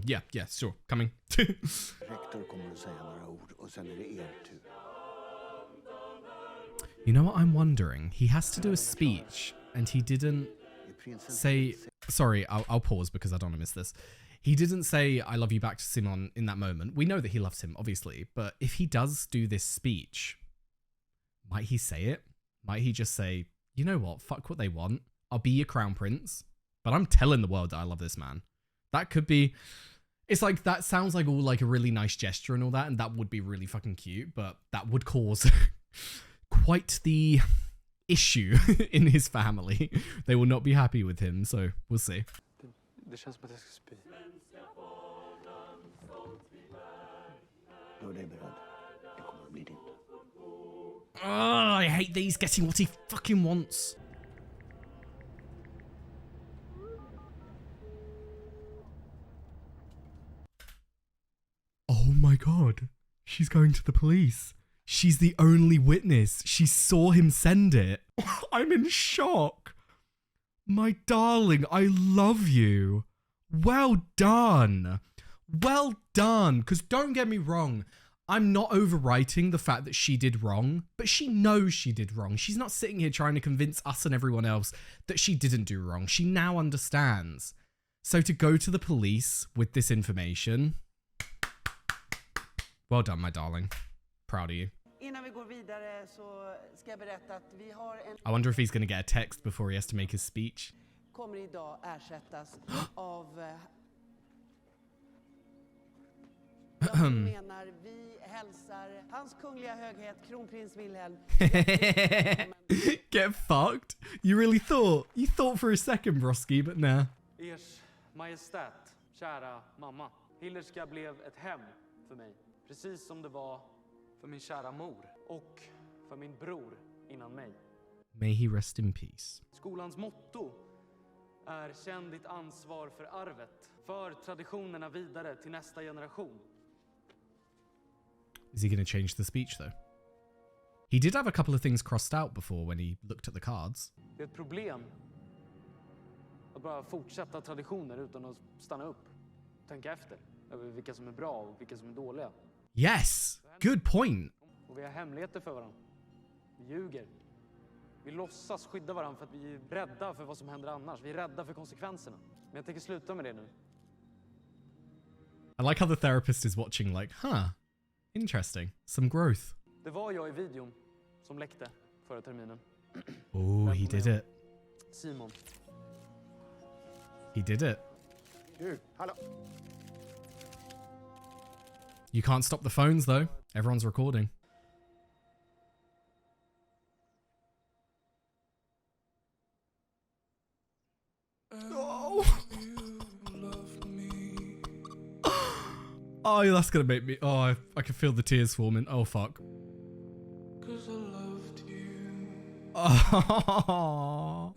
Speaker 1: Yeah, sure. Coming.
Speaker 4: Rektor kommer att säga några ord och sen är det er tur.
Speaker 1: You know what I'm wondering? He has to do a speech and he didn't say... Sorry, I'll pause because I don't want to miss this. He didn't say, I love you back to Simon in that moment. We know that he loves him, obviously. But if he does do this speech, might he say it? Might he just say, you know what? Fuck what they want. I'll be your crown prince. But I'm telling the world that I love this man. That could be... It's like, that sounds like all like a really nice gesture and all that. And that would be really fucking cute. But that would cause quite the issue in his family. They will not be happy with him. So we'll see.
Speaker 2: Det känns som att jag ska spy.
Speaker 4: Då är det beredd. Det kommer att bli ditt.
Speaker 1: Oh, I hate that he's getting what he fucking wants. Oh my god. She's going to the police. She's the only witness. She saw him send it. I'm in shock. My darling, I love you. Well done. Well done. Because don't get me wrong. I'm not overwriting the fact that she did wrong, but she knows she did wrong. She's not sitting here trying to convince us and everyone else that she didn't do wrong. She now understands. So to go to the police with this information... Well done, my darling. Proud of you.
Speaker 13: Innan vi går vidare så ska jag berätta att vi har en...
Speaker 1: I wonder if he's going to get a text before he has to make his speech.
Speaker 13: Kommer idag ersättas av... Jag menar, vi hälsar hans kungliga höghet, kronprins Wilhelm.
Speaker 1: Get fucked? You really thought? You thought for a second, Broski, but nah.
Speaker 2: Ers majestät, kära mamma. Hillerska blev ett hem för mig. Precis som det var för min kära mor och för min bror innan mig.
Speaker 1: May he rest in peace.
Speaker 2: Skolans motto är känn ditt ansvar för arvet. För traditionerna vidare till nästa generation.
Speaker 1: Is he going to change the speech though? He did have a couple of things crossed out before when he looked at the cards.
Speaker 2: Det är ett problem att bara fortsätta traditioner utan att stanna upp. Tänka efter över vilka som är bra och vilka som är dåliga.
Speaker 1: Yes! Good point!
Speaker 2: Och vi har hemligheter för varandra. Vi ljuger. Vi låtsas skydda varandra för att vi är rädda för vad som händer annars. Vi är rädda för konsekvenserna. Men jag tänker sluta med det nu.
Speaker 1: I like how the therapist is watching like, huh? Interesting. Some growth.
Speaker 2: Det var jag i videon som läckte förra terminen.
Speaker 1: Oh, he did it.
Speaker 2: Simon.
Speaker 1: He did it.
Speaker 4: Hallå.
Speaker 1: You can't stop the phones though. Everyone's recording. Oh. Oh, that's gonna make me. Oh, I can feel the tears forming. Oh, fuck. Oh.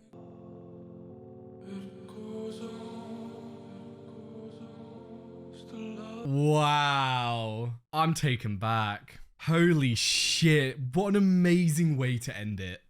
Speaker 1: Wow. I'm taken back. Holy shit. What an amazing way to end it.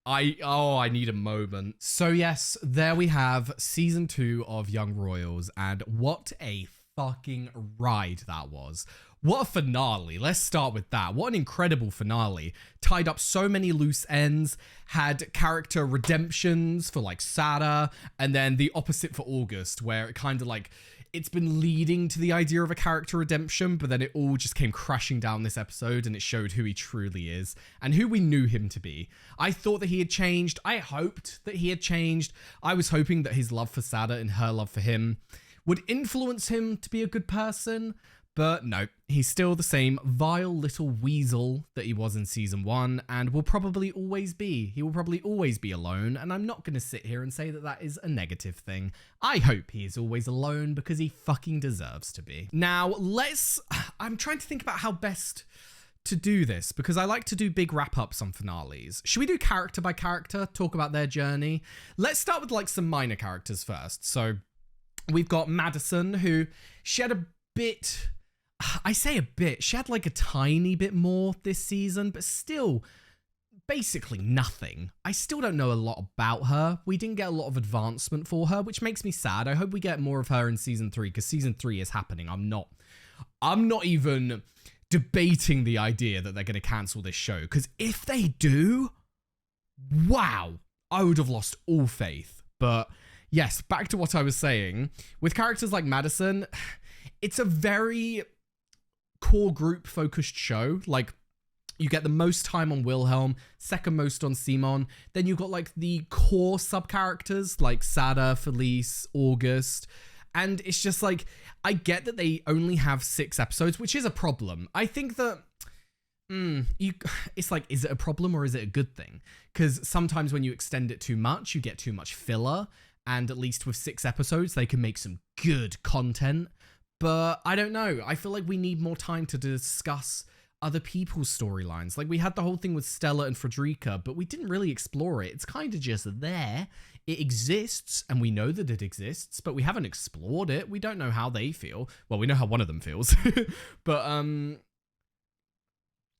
Speaker 1: I need a moment. So yes, there we have season 2 of Young Royals, and what a fucking ride that was. What a finale. Let's start with that. What an incredible finale. Tied up so many loose ends, had character redemptions for like Sarah, and then the opposite for August, where it kind of like, it's been leading to the idea of a character redemption, but then it all just came crashing down this episode, and it showed who he truly is and who we knew him to be. I thought that he had changed. I hoped that he had changed. I was hoping that his love for Sada and her love for him would influence him to be a good person, but no, he's still the same vile little weasel that he was in season 1 and will probably always be. He will probably always be alone, and I'm not going to sit here and say that that is a negative thing. I hope he is always alone because he fucking deserves to be. Now, I'm trying to think about how best to do this because I like to do big wrap-ups on finales. Should we do character by character, talk about their journey? Let's start with like some minor characters first. So we've got Madison, who she had a bit... I say a bit. She had like a tiny bit more this season, but still basically nothing. I still don't know a lot about her. We didn't get a lot of advancement for her, which makes me sad. I hope we get more of her in season 3 because season 3 is happening. I'm not even debating the idea that they're going to cancel this show because if they do, wow, I would have lost all faith. But yes, back to what I was saying. With characters like Madison, it's a very core group focused show. Like you get the most time on Wilhelm, second most on Simon. Then you've got like the core sub characters like Sada, Felice, August. And it's just like, I get that they only have 6 episodes, which is a problem. I think that it's like, is it a problem or is it a good thing? Because sometimes when you extend it too much, you get too much filler. And at least with 6 episodes, they can make some good content. But I don't know. I feel like we need more time to discuss other people's storylines. Like we had the whole thing with Stella and Frederica, but we didn't really explore it. It's kind of just there. It exists and we know that it exists, but we haven't explored it. We don't know how they feel. Well, we know how one of them feels. But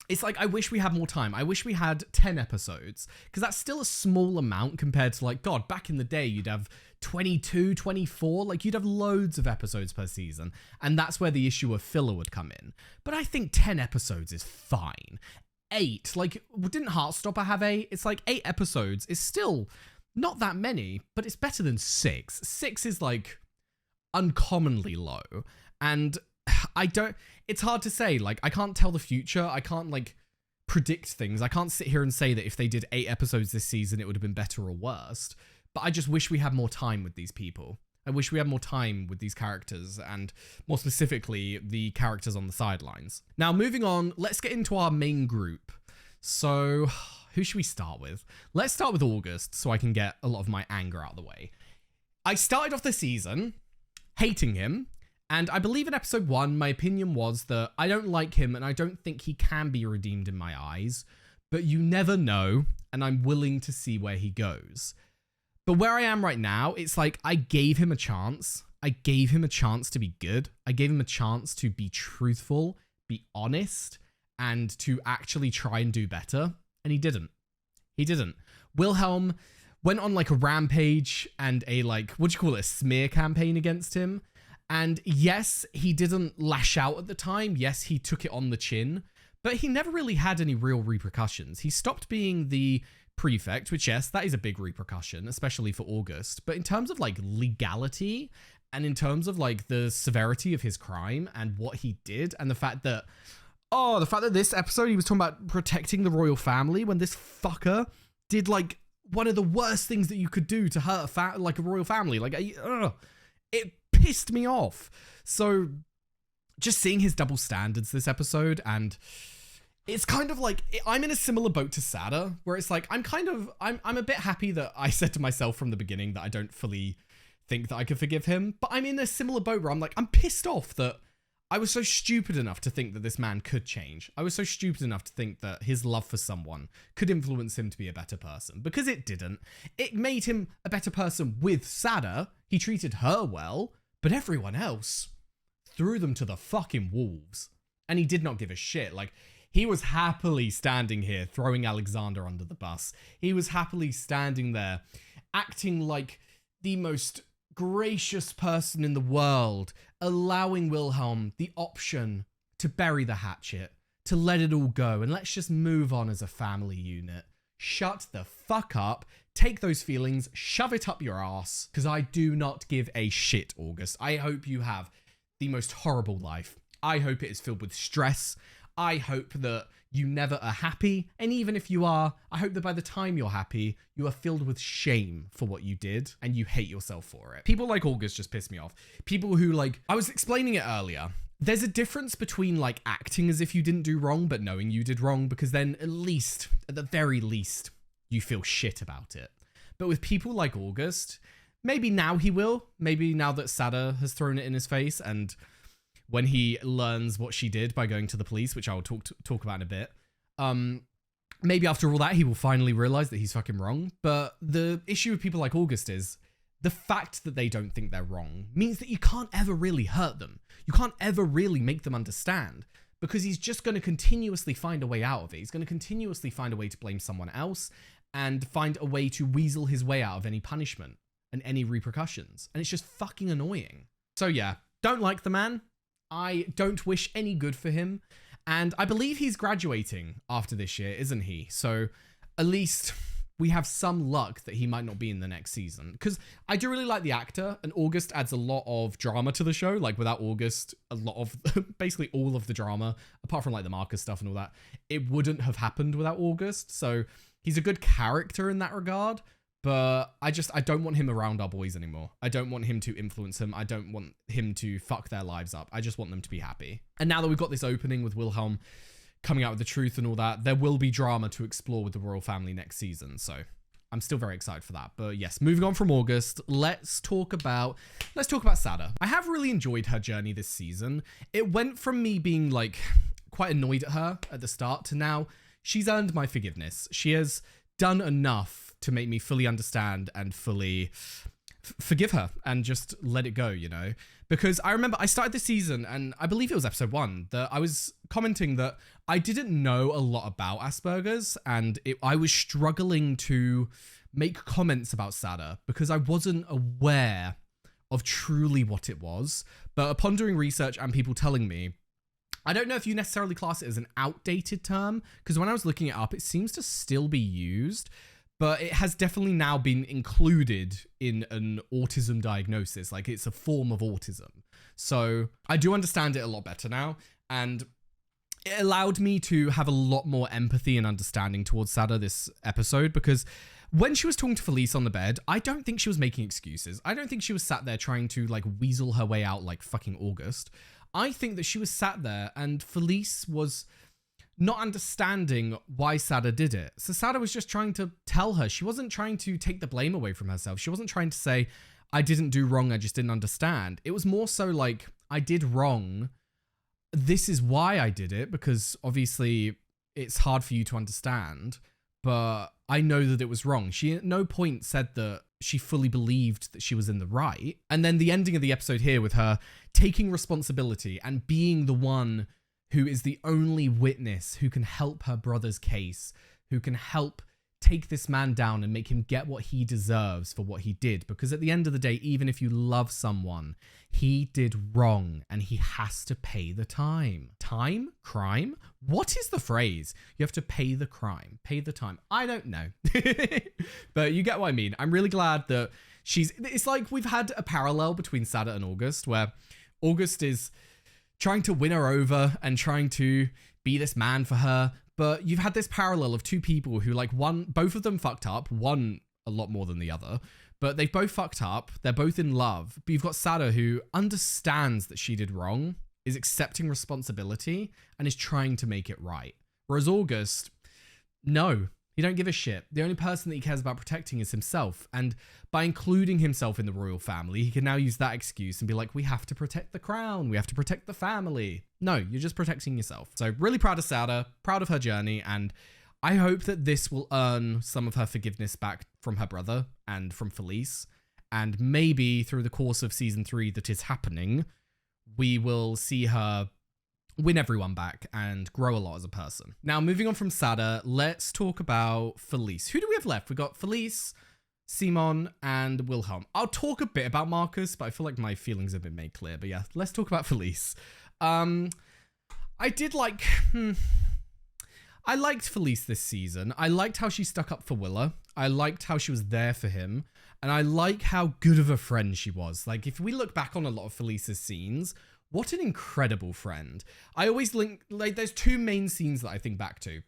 Speaker 1: it's like, I wish we had more time. I wish we had 10 episodes because that's still a small amount compared to like, God, back in the day, you'd have 22, 24, like you'd have loads of episodes per season. And that's where the issue of filler would come in. But I think 10 episodes is fine. 8, like didn't Heartstopper have 8? It's like 8 episodes is still not that many, but it's better than 6. 6 is like uncommonly low. And it's hard to say, like, I can't tell the future. I can't, like, predict things. I can't sit here and say that if they did 8 episodes this season, it would have been better or worse. But I just wish we had more time with these people. I wish we had more time with these characters, and more specifically, the characters on the sidelines. Now, moving on, let's get into our main group. So, who should we start with? Let's start with August, so I can get a lot of my anger out of the way. I started off the season hating him. And I believe in episode 1, my opinion was that I don't like him and I don't think he can be redeemed in my eyes. But you never know, and I'm willing to see where he goes. But where I am right now, it's like I gave him a chance. I gave him a chance to be good. I gave him a chance to be truthful, be honest, and to actually try and do better. And he didn't. He didn't. Wilhelm went on like a rampage and a like, what do you call it, a smear campaign against him. And yes, he didn't lash out at the time. Yes, he took it on the chin, but he never really had any real repercussions. He stopped being the prefect, which yes, that is a big repercussion, especially for August. But in terms of like legality and in terms of like the severity of his crime and what he did and the fact that Oh, the fact that this episode he was talking about protecting the royal family when this fucker did like one of the worst things that you could do to hurt a royal family. Like, it pissed me off. So just seeing his double standards this episode, and it's kind of like, I'm in a similar boat to Sada, where it's like, I'm a bit happy that I said to myself from the beginning that I don't fully think that I could forgive him, but I'm in a similar boat where I'm like, I'm pissed off that I was so stupid enough to think that this man could change. I was so stupid enough to think that his love for someone could influence him to be a better person, because it didn't. It made him a better person with Sada. He treated her well, but everyone else threw them to the fucking wolves. And he did not give a shit. Like, he was happily standing here throwing Alexander under the bus. He was happily standing there acting like the most gracious person in the world, allowing Wilhelm the option to bury the hatchet, to let it all go, and let's just move on as a family unit. Shut the fuck up, take those feelings, shove it up your ass, because I do not give a shit, August. I hope you have the most horrible life. I hope it is filled with stress. I hope that you never are happy, and even if you are, I hope that by the time you're happy, you are filled with shame for what you did, and you hate yourself for it. People like August just piss me off. People who, like, I was explaining it earlier, there's a difference between, like, acting as if you didn't do wrong, but knowing you did wrong, because then at the very least, you feel shit about it. But with people like August, maybe now he will, maybe now that Sada has thrown it in his face, and when he learns what she did by going to the police, which I will talk about in a bit, maybe after all that, he will finally realize that he's fucking wrong. But the issue with people like August is the fact that they don't think they're wrong means that you can't ever really hurt them. You can't ever really make them understand, because he's just going to continuously find a way out of it. He's going to continuously find a way to blame someone else and find a way to weasel his way out of any punishment and any repercussions. And it's just fucking annoying. So yeah, don't like the man. I don't wish any good for him. And I believe he's graduating after this year, isn't he? So at least we have some luck that he might not be in the next season. Because I do really like the actor, and August adds a lot of drama to the show. Like, without August, a lot of, basically all of the drama, apart from like the Marcus stuff and all that, it wouldn't have happened without August. So he's a good character in that regard. But I don't want him around our boys anymore. I don't want him to influence them. I don't want him to fuck their lives up. I just want them to be happy. And now that we've got this opening with Wilhelm coming out with the truth and all that, there will be drama to explore with the royal family next season. So I'm still very excited for that. But yes, moving on from August, let's talk about Sada. I have really enjoyed her journey this season. It went from me being like quite annoyed at her at the start to now she's earned my forgiveness. She has done enough to make me fully understand and fully forgive her and just let it go, you know? Because I remember I started the season, and I believe it was episode 1, that I was commenting that I didn't know a lot about Asperger's, and I was struggling to make comments about Sada because I wasn't aware of truly what it was. But upon doing research and people telling me, I don't know if you necessarily class it as an outdated term, because when I was looking it up, it seems to still be used, but it has definitely now been included in an autism diagnosis. Like, it's a form of autism. So I do understand it a lot better now, and it allowed me to have a lot more empathy and understanding towards Sada this episode, because when she was talking to Felice on the bed, I don't think she was making excuses. I don't think she was sat there trying to, like, weasel her way out like fucking August. I think that she was sat there and Felice was not understanding why Sada did it. So Sada was just trying to tell her. She wasn't trying to take the blame away from herself. She wasn't trying to say, I didn't do wrong, I just didn't understand. It was more so like, I did wrong. This is why I did it, because obviously it's hard for you to understand, but I know that it was wrong. She at no point said that she fully believed that she was in the right. And then the ending of the episode here with her taking responsibility and being the one who is the only witness who can help her brother's case, who can help take this man down and make him get what he deserves for what he did. Because at the end of the day, even if you love someone, he did wrong and he has to pay the time. Time? Crime? What is the phrase? You have to pay the crime. Pay the time. I don't know. But you get what I mean. I'm really glad that it's like we've had a parallel between Sada and August, where August is trying to win her over and trying to be this man for her. But you've had this parallel of two people who, like, both of them fucked up, one a lot more than the other, but they've both fucked up. They're both in love. But you've got Sada, who understands that she did wrong, is accepting responsibility, and is trying to make it right. Whereas August, no, he don't give a shit. The only person that he cares about protecting is himself. And by including himself in the royal family, he can now use that excuse and be like, we have to protect the crown. We have to protect the family. No, you're just protecting yourself. So really proud of Sada, proud of her journey. And I hope that this will earn some of her forgiveness back from her brother and from Felice. And maybe through the course of season 3 that is happening, we will see her win everyone back and grow a lot as a person. Now, moving on from Sada, let's talk about Felice. Who do we have left? We got Felice, Simon, and Wilhelm. I'll talk a bit about Marcus, but I feel like my feelings have been made clear. But yeah, let's talk about Felice. I liked Felice this season. I liked how she stuck up for Willa. I liked how she was there for him. And I like how good of a friend she was. Like, if we look back on a lot of Felice's scenes, what an incredible friend. I always link, like, there's two main scenes that I think back to.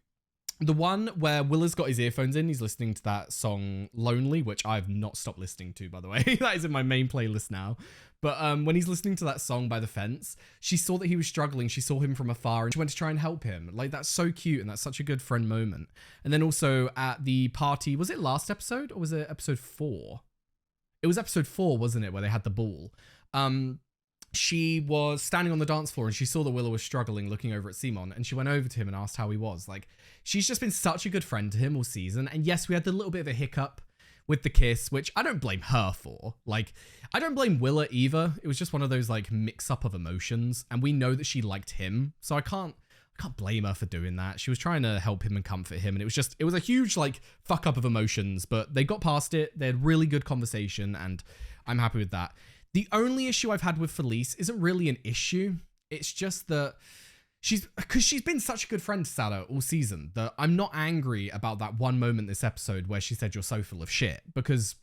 Speaker 1: The one where Willa's got his earphones in, he's listening to that song Lonely, which I've not stopped listening to, by the way. That is in my main playlist now. But when he's listening to that song by the fence, she saw that he was struggling. She saw him from afar and she went to try and help him. Like, that's so cute and that's such a good friend moment. And then also at the party, was it last episode or was it episode 4? It was episode 4, wasn't it, where they had the ball? She was standing on the dance floor and she saw that Willa was struggling, looking over at Simon, and she went over to him and asked how he was. Like, she's just been such a good friend to him all season. And yes, we had the little bit of a hiccup with the kiss, which I don't blame her for. Like, I don't blame Willa either. It was just one of those, like, mix-up of emotions, and we know that she liked him, so I can't blame her for doing that. She was trying to help him and comfort him, and it was a huge, like, fuck-up of emotions, but they got past it. They had really good conversation, and I'm happy with that. The only issue I've had with Felice isn't really an issue. It's just that because she's been such a good friend to Sada all season that I'm not angry about that one moment this episode where she said you're so full of shit, because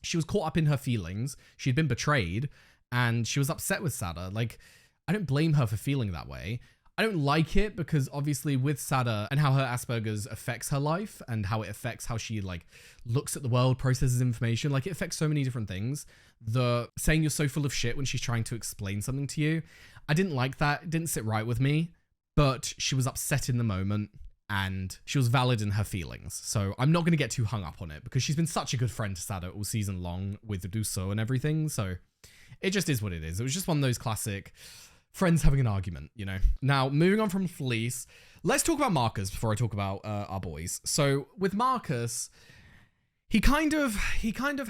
Speaker 1: she was caught up in her feelings. She'd been betrayed and she was upset with Sada. Like, I don't blame her for feeling that way. I don't like it because obviously with Sada and how her Asperger's affects her life and how it affects how she, like, looks at the world, processes information, like, it affects so many different things. The saying you're so full of shit when she's trying to explain something to you, I didn't like that. It didn't sit right with me, but she was upset in the moment and she was valid in her feelings. So I'm not going to get too hung up on it because she's been such a good friend to Sada all season long with Duso and everything. So it just is what it is. It was just one of those classic friends having an argument, you know. Now, moving on from Felice, let's talk about Marcus before I talk about our boys. So with Marcus, he kind of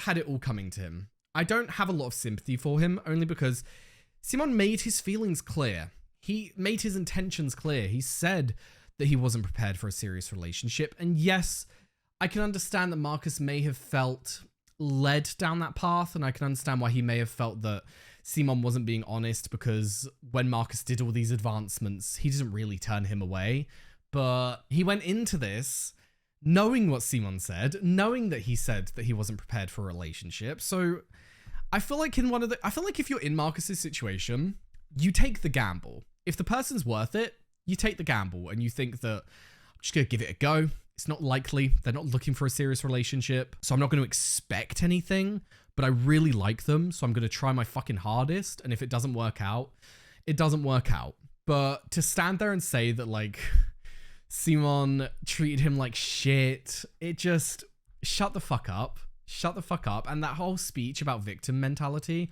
Speaker 1: had it all coming to him. I don't have a lot of sympathy for him, only because Simon made his feelings clear. He made his intentions clear. He said that he wasn't prepared for a serious relationship. And yes, I can understand that Marcus may have felt led down that path, and I can understand why he may have felt that Simon wasn't being honest, because when Marcus did all these advancements, he didn't really turn him away. But he went into this knowing what Simon said, knowing that he said that he wasn't prepared for a relationship. So I feel like if you're in Marcus's situation, you take the gamble. If the person's worth it, you take the gamble and you think that I'm just going to give it a go. It's not likely. They're not looking for a serious relationship, so I'm not going to expect anything, but I really like them, so I'm going to try my fucking hardest. And if it doesn't work out, it doesn't work out. But to stand there and say that, like, Simon treated him like shit, it just, shut the fuck up. Shut the fuck up. And that whole speech about victim mentality,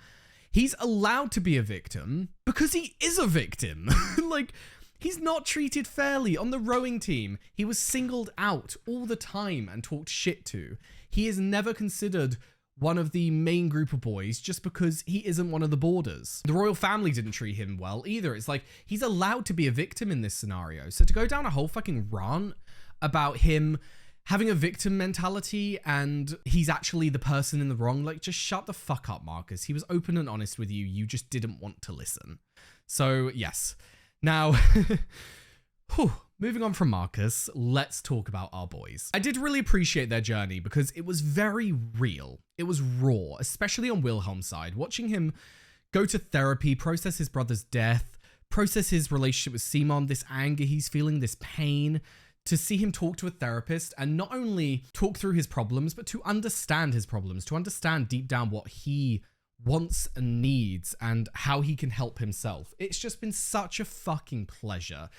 Speaker 1: he's allowed to be a victim because he is a victim. Like, he's not treated fairly. On the rowing team, he was singled out all the time and talked shit to. He is never considered one of the main group of boys just because he isn't one of the boarders. The royal family didn't treat him well either. It's like, he's allowed to be a victim in this scenario. So to go down a whole fucking rant about him having a victim mentality and he's actually the person in the wrong, like, just shut the fuck up, Marcus. He was open and honest with you. You just didn't want to listen. So yes. Now, moving on from Marcus, let's talk about our boys. I did really appreciate their journey because it was very real. It was raw, especially on Wilhelm's side. Watching him go to therapy, process his brother's death, process his relationship with Simon, this anger he's feeling, this pain, to see him talk to a therapist and not only talk through his problems, but to understand his problems, to understand deep down what he wants and needs and how he can help himself. It's just been such a fucking pleasure.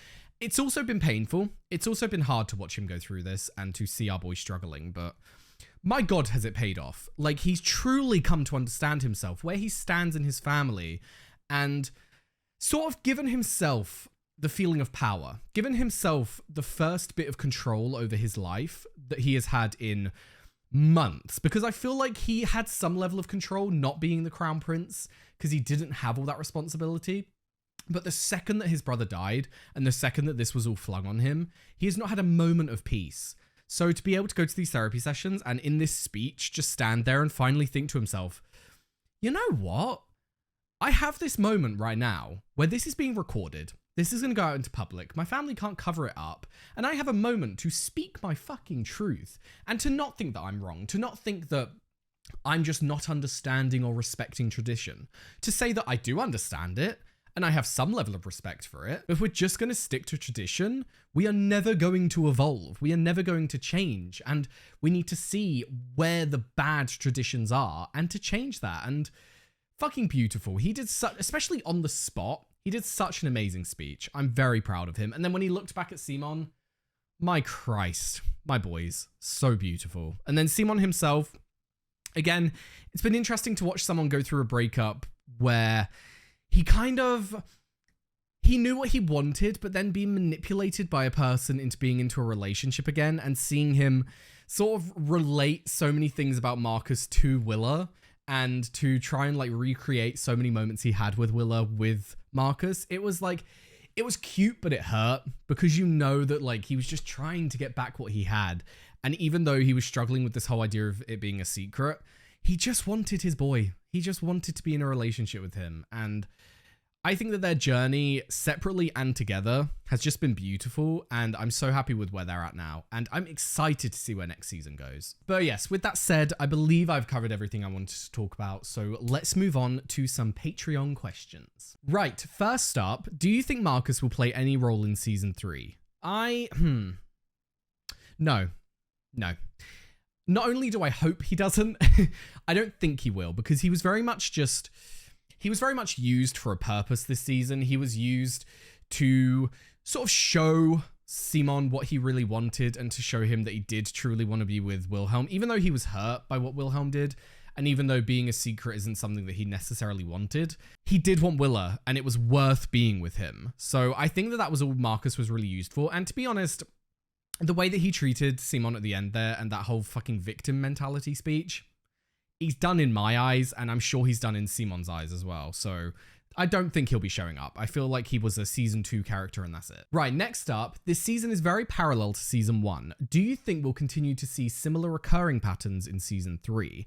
Speaker 1: It's also been painful. It's also been hard to watch him go through this and to see our boy struggling, but my God, has it paid off. Like, he's truly come to understand himself, where he stands in his family, and sort of given himself the feeling of power, given himself the first bit of control over his life that he has had in months, because I feel like he had some level of control not being the crown prince because he didn't have all that responsibility. But the second that his brother died and the second that this was all flung on him, he has not had a moment of peace. So to be able to go to these therapy sessions and in this speech just stand there and finally think to himself, you know what? I have this moment right now where this is being recorded. This is going to go out into public. My family can't cover it up. And I have a moment to speak my fucking truth and to not think that I'm wrong, to not think that I'm just not understanding or respecting tradition, to say that I do understand it and I have some level of respect for it. But if we're just going to stick to tradition, we are never going to evolve. We are never going to change. And we need to see where the bad traditions are and to change that. And fucking beautiful. He did such, especially on the spot, he did such an amazing speech. I'm very proud of him. And then when he looked back at Simon, my Christ, my boys, so beautiful. And then Simon himself, again, it's been interesting to watch someone go through a breakup where he knew what he wanted, but then being manipulated by a person into being into a relationship again, and seeing him sort of relate so many things about Marcus to Willa, and to try and like recreate so many moments he had with Willa with Marcus. It was like, it was cute, but it hurt because you know that like he was just trying to get back what he had. And even though he was struggling with this whole idea of it being a secret, he just wanted his boy. He just wanted to be in a relationship with him. And I think that their journey separately and together has just been beautiful, and I'm so happy with where they're at now, and I'm excited to see where next season goes. But yes, with that said, I believe I've covered everything I wanted to talk about, so let's move on to some Patreon questions. Right, first up, do you think Marcus will play any role in season 3? No. Not only do I hope he doesn't, I don't think he will, because he was very much used for a purpose this season. He was used to sort of show Simon what he really wanted and to show him that he did truly want to be with Wilhelm, even though he was hurt by what Wilhelm did. And even though being a secret isn't something that he necessarily wanted, he did want Willa and it was worth being with him. So I think that that was all Marcus was really used for. And to be honest, the way that he treated Simon at the end there and that whole fucking victim mentality speech, he's done in my eyes, and I'm sure he's done in Simon's eyes as well. So I don't think he'll be showing up. I feel like he was a season 2 character and that's it. Right, next up, this season is very parallel to season 1. Do you think we'll continue to see similar recurring patterns in season 3?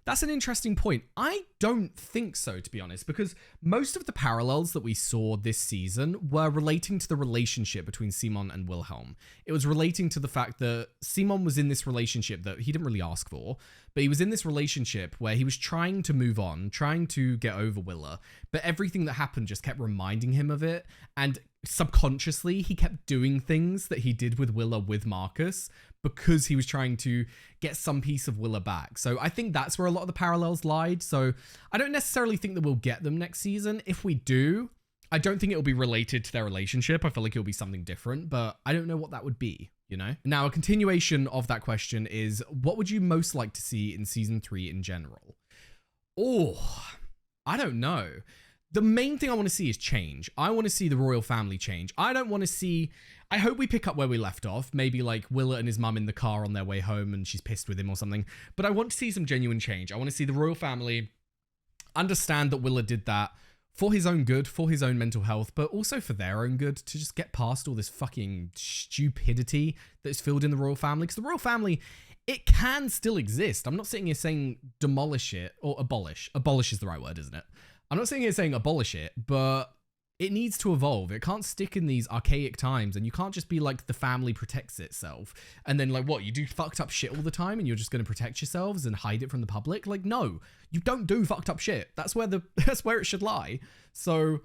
Speaker 1: That's an interesting point. I don't think so, to be honest, because most of the parallels that we saw this season were relating to the relationship between Simon and Wilhelm. It was relating to the fact that Simon was in this relationship that he didn't really ask for, but he was in this relationship where he was trying to move on, trying to get over Willa, but everything that happened just kept reminding him of it, and subconsciously he kept doing things that he did with Willa with Marcus because he was trying to get some piece of Willa back. So I think that's where a lot of the parallels lied. So I don't necessarily think that we'll get them next season. If we do, I don't think it'll be related to their relationship. I feel like it'll be something different, but I don't know what that would be, you know? Now, a continuation of that question is, what would you most like to see in season 3 in general? Oh, I don't know. The main thing I want to see is change. I want to see the royal family change. I don't want to see... I hope we pick up where we left off. Maybe like Willa and his mum in the car on their way home and she's pissed with him or something. But I want to see some genuine change. I want to see the royal family understand that Willa did that for his own good, for his own mental health, but also for their own good, to just get past all this fucking stupidity that's filled in the royal family. Because the royal family, it can still exist. I'm not sitting here saying demolish it or abolish. Abolish is the right word, isn't it? I'm not sitting here saying abolish it, but It needs to evolve. It can't stick in these archaic times, and you can't just be like, the family protects itself. And then like, what, you do fucked up shit all the time and you're just going to protect yourselves and hide it from the public? Like, no, you don't do fucked up shit. That's where it should lie. So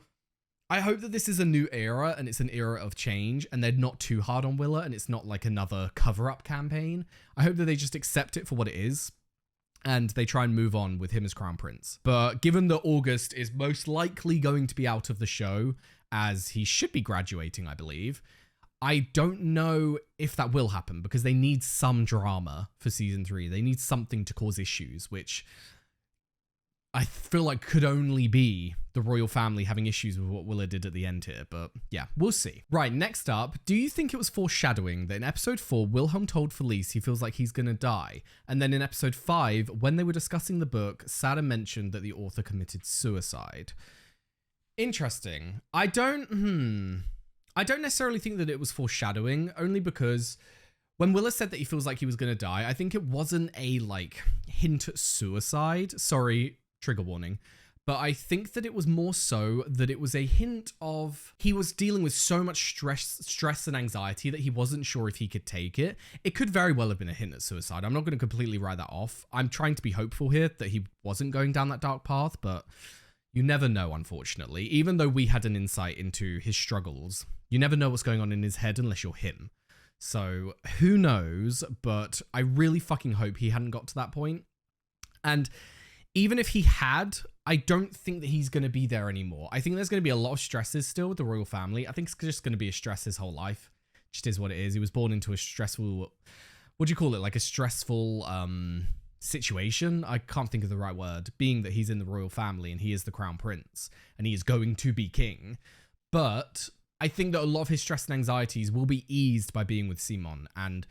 Speaker 1: I hope that this is a new era and it's an era of change and they're not too hard on Willa and it's not like another cover-up campaign. I hope that they just accept it for what it is and they try and move on with him as Crown Prince. But given that August is most likely going to be out of the show, as he should be graduating, I believe, I don't know if that will happen because they need some drama for season 3. They need something to cause issues, which I feel like could only be the royal family having issues with what Willa did at the end here, but yeah, we'll see. Right, next up, do you think it was foreshadowing that in episode 4, Wilhelm told Felice he feels like he's gonna die, and then in episode 5, when they were discussing the book, Sada mentioned that the author committed suicide? Interesting. I don't necessarily think that it was foreshadowing, only because when Willa said that he feels like he was gonna die, I think it wasn't a, like, hint at suicide. Sorry, trigger warning. But I think that it was more so that it was a hint of he was dealing with so much stress and anxiety that he wasn't sure if he could take it. It could very well have been a hint at suicide. I'm not going to completely write that off. I'm trying to be hopeful here that he wasn't going down that dark path, but you never know, unfortunately. Even though we had an insight into his struggles, you never know what's going on in his head unless you're him. So who knows, but I really fucking hope he hadn't got to that point. And even if he had, I don't think that he's going to be there anymore. I think there's going to be a lot of stresses still with the royal family. I think it's just going to be a stress his whole life. Just is what it is. He was born into a stressful, what do you call it? Like a stressful situation? I can't think of the right word. Being that he's in the royal family and he is the crown prince and he is going to be king. But I think that a lot of his stress and anxieties will be eased by being with Simon. And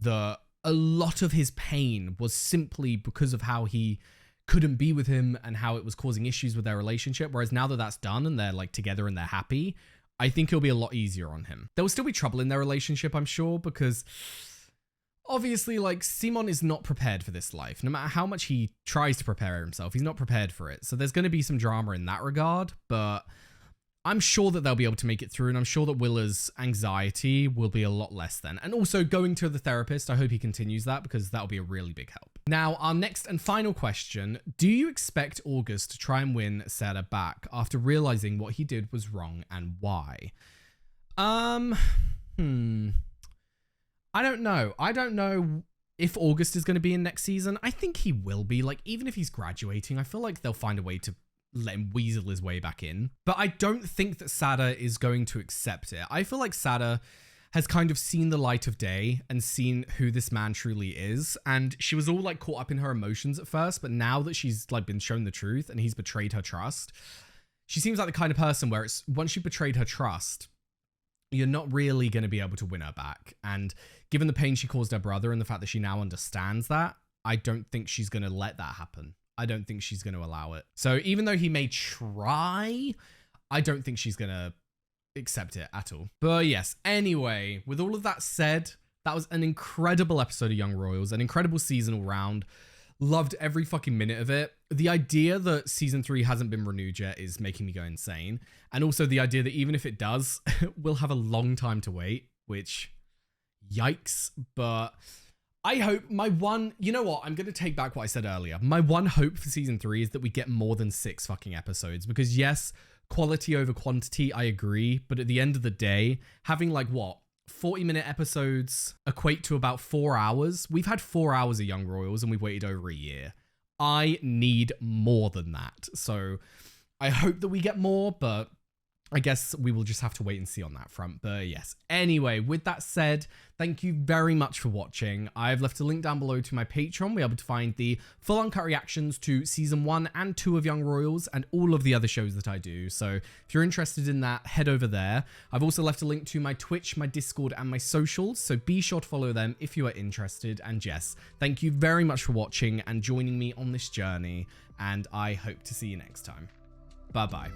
Speaker 1: a lot of his pain was simply because of how he couldn't be with him and how it was causing issues with their relationship. Whereas now that that's done and they're like together and they're happy, I think it'll be a lot easier on him. There will still be trouble in their relationship, I'm sure, because obviously like Simon is not prepared for this life. No matter how much he tries to prepare himself, he's not prepared for it. So there's going to be some drama in that regard, but I'm sure that they'll be able to make it through, and I'm sure that Willa's anxiety will be a lot less then. And also going to the therapist, I hope he continues that because that'll be a really big help. Now, our next and final question, do you expect August to try and win Sarah back after realizing what he did was wrong and why? I don't know. I don't know if August is going to be in next season. I think he will be. Like, even if he's graduating, I feel like they'll find a way to let him weasel his way back in. But I don't think that Sada is going to accept it. I feel like Sada has kind of seen the light of day and seen who this man truly is. And she was all like caught up in her emotions at first, but now that she's like been shown the truth and he's betrayed her trust, she seems like the kind of person where it's once you betrayed her trust, you're not really going to be able to win her back. And given the pain she caused her brother and the fact that she now understands that, I don't think she's going to let that happen. I don't think she's going to allow it. So even though he may try, I don't think she's going to accept it at all. But yes, anyway, with all of that said, that was an incredible episode of Young Royals, an incredible season all round. Loved every fucking minute of it. The idea that season 3 hasn't been renewed yet is making me go insane. And also the idea that even if it does, we'll have a long time to wait, which, yikes. But I hope you know what? I'm going to take back what I said earlier. My one hope for season 3 is that we get more than 6 fucking episodes. Because yes, quality over quantity, I agree. But at the end of the day, having like what? 40-minute episodes equate to about 4 hours. We've had 4 hours of Young Royals and we've waited over a year. I need more than that. So I hope that we get more, but I guess we will just have to wait and see on that front. But yes, anyway, with that said, thank you very much for watching. I've left a link down below to my Patreon. We're able to find the full uncut reactions to season 1 and 2 of Young Royals and all of the other shows that I do. So if you're interested in that, head over there. I've also left a link to my Twitch, my Discord, and my socials. So be sure to follow them if you are interested. And yes, thank you very much for watching and joining me on this journey. And I hope to see you next time. Bye-bye.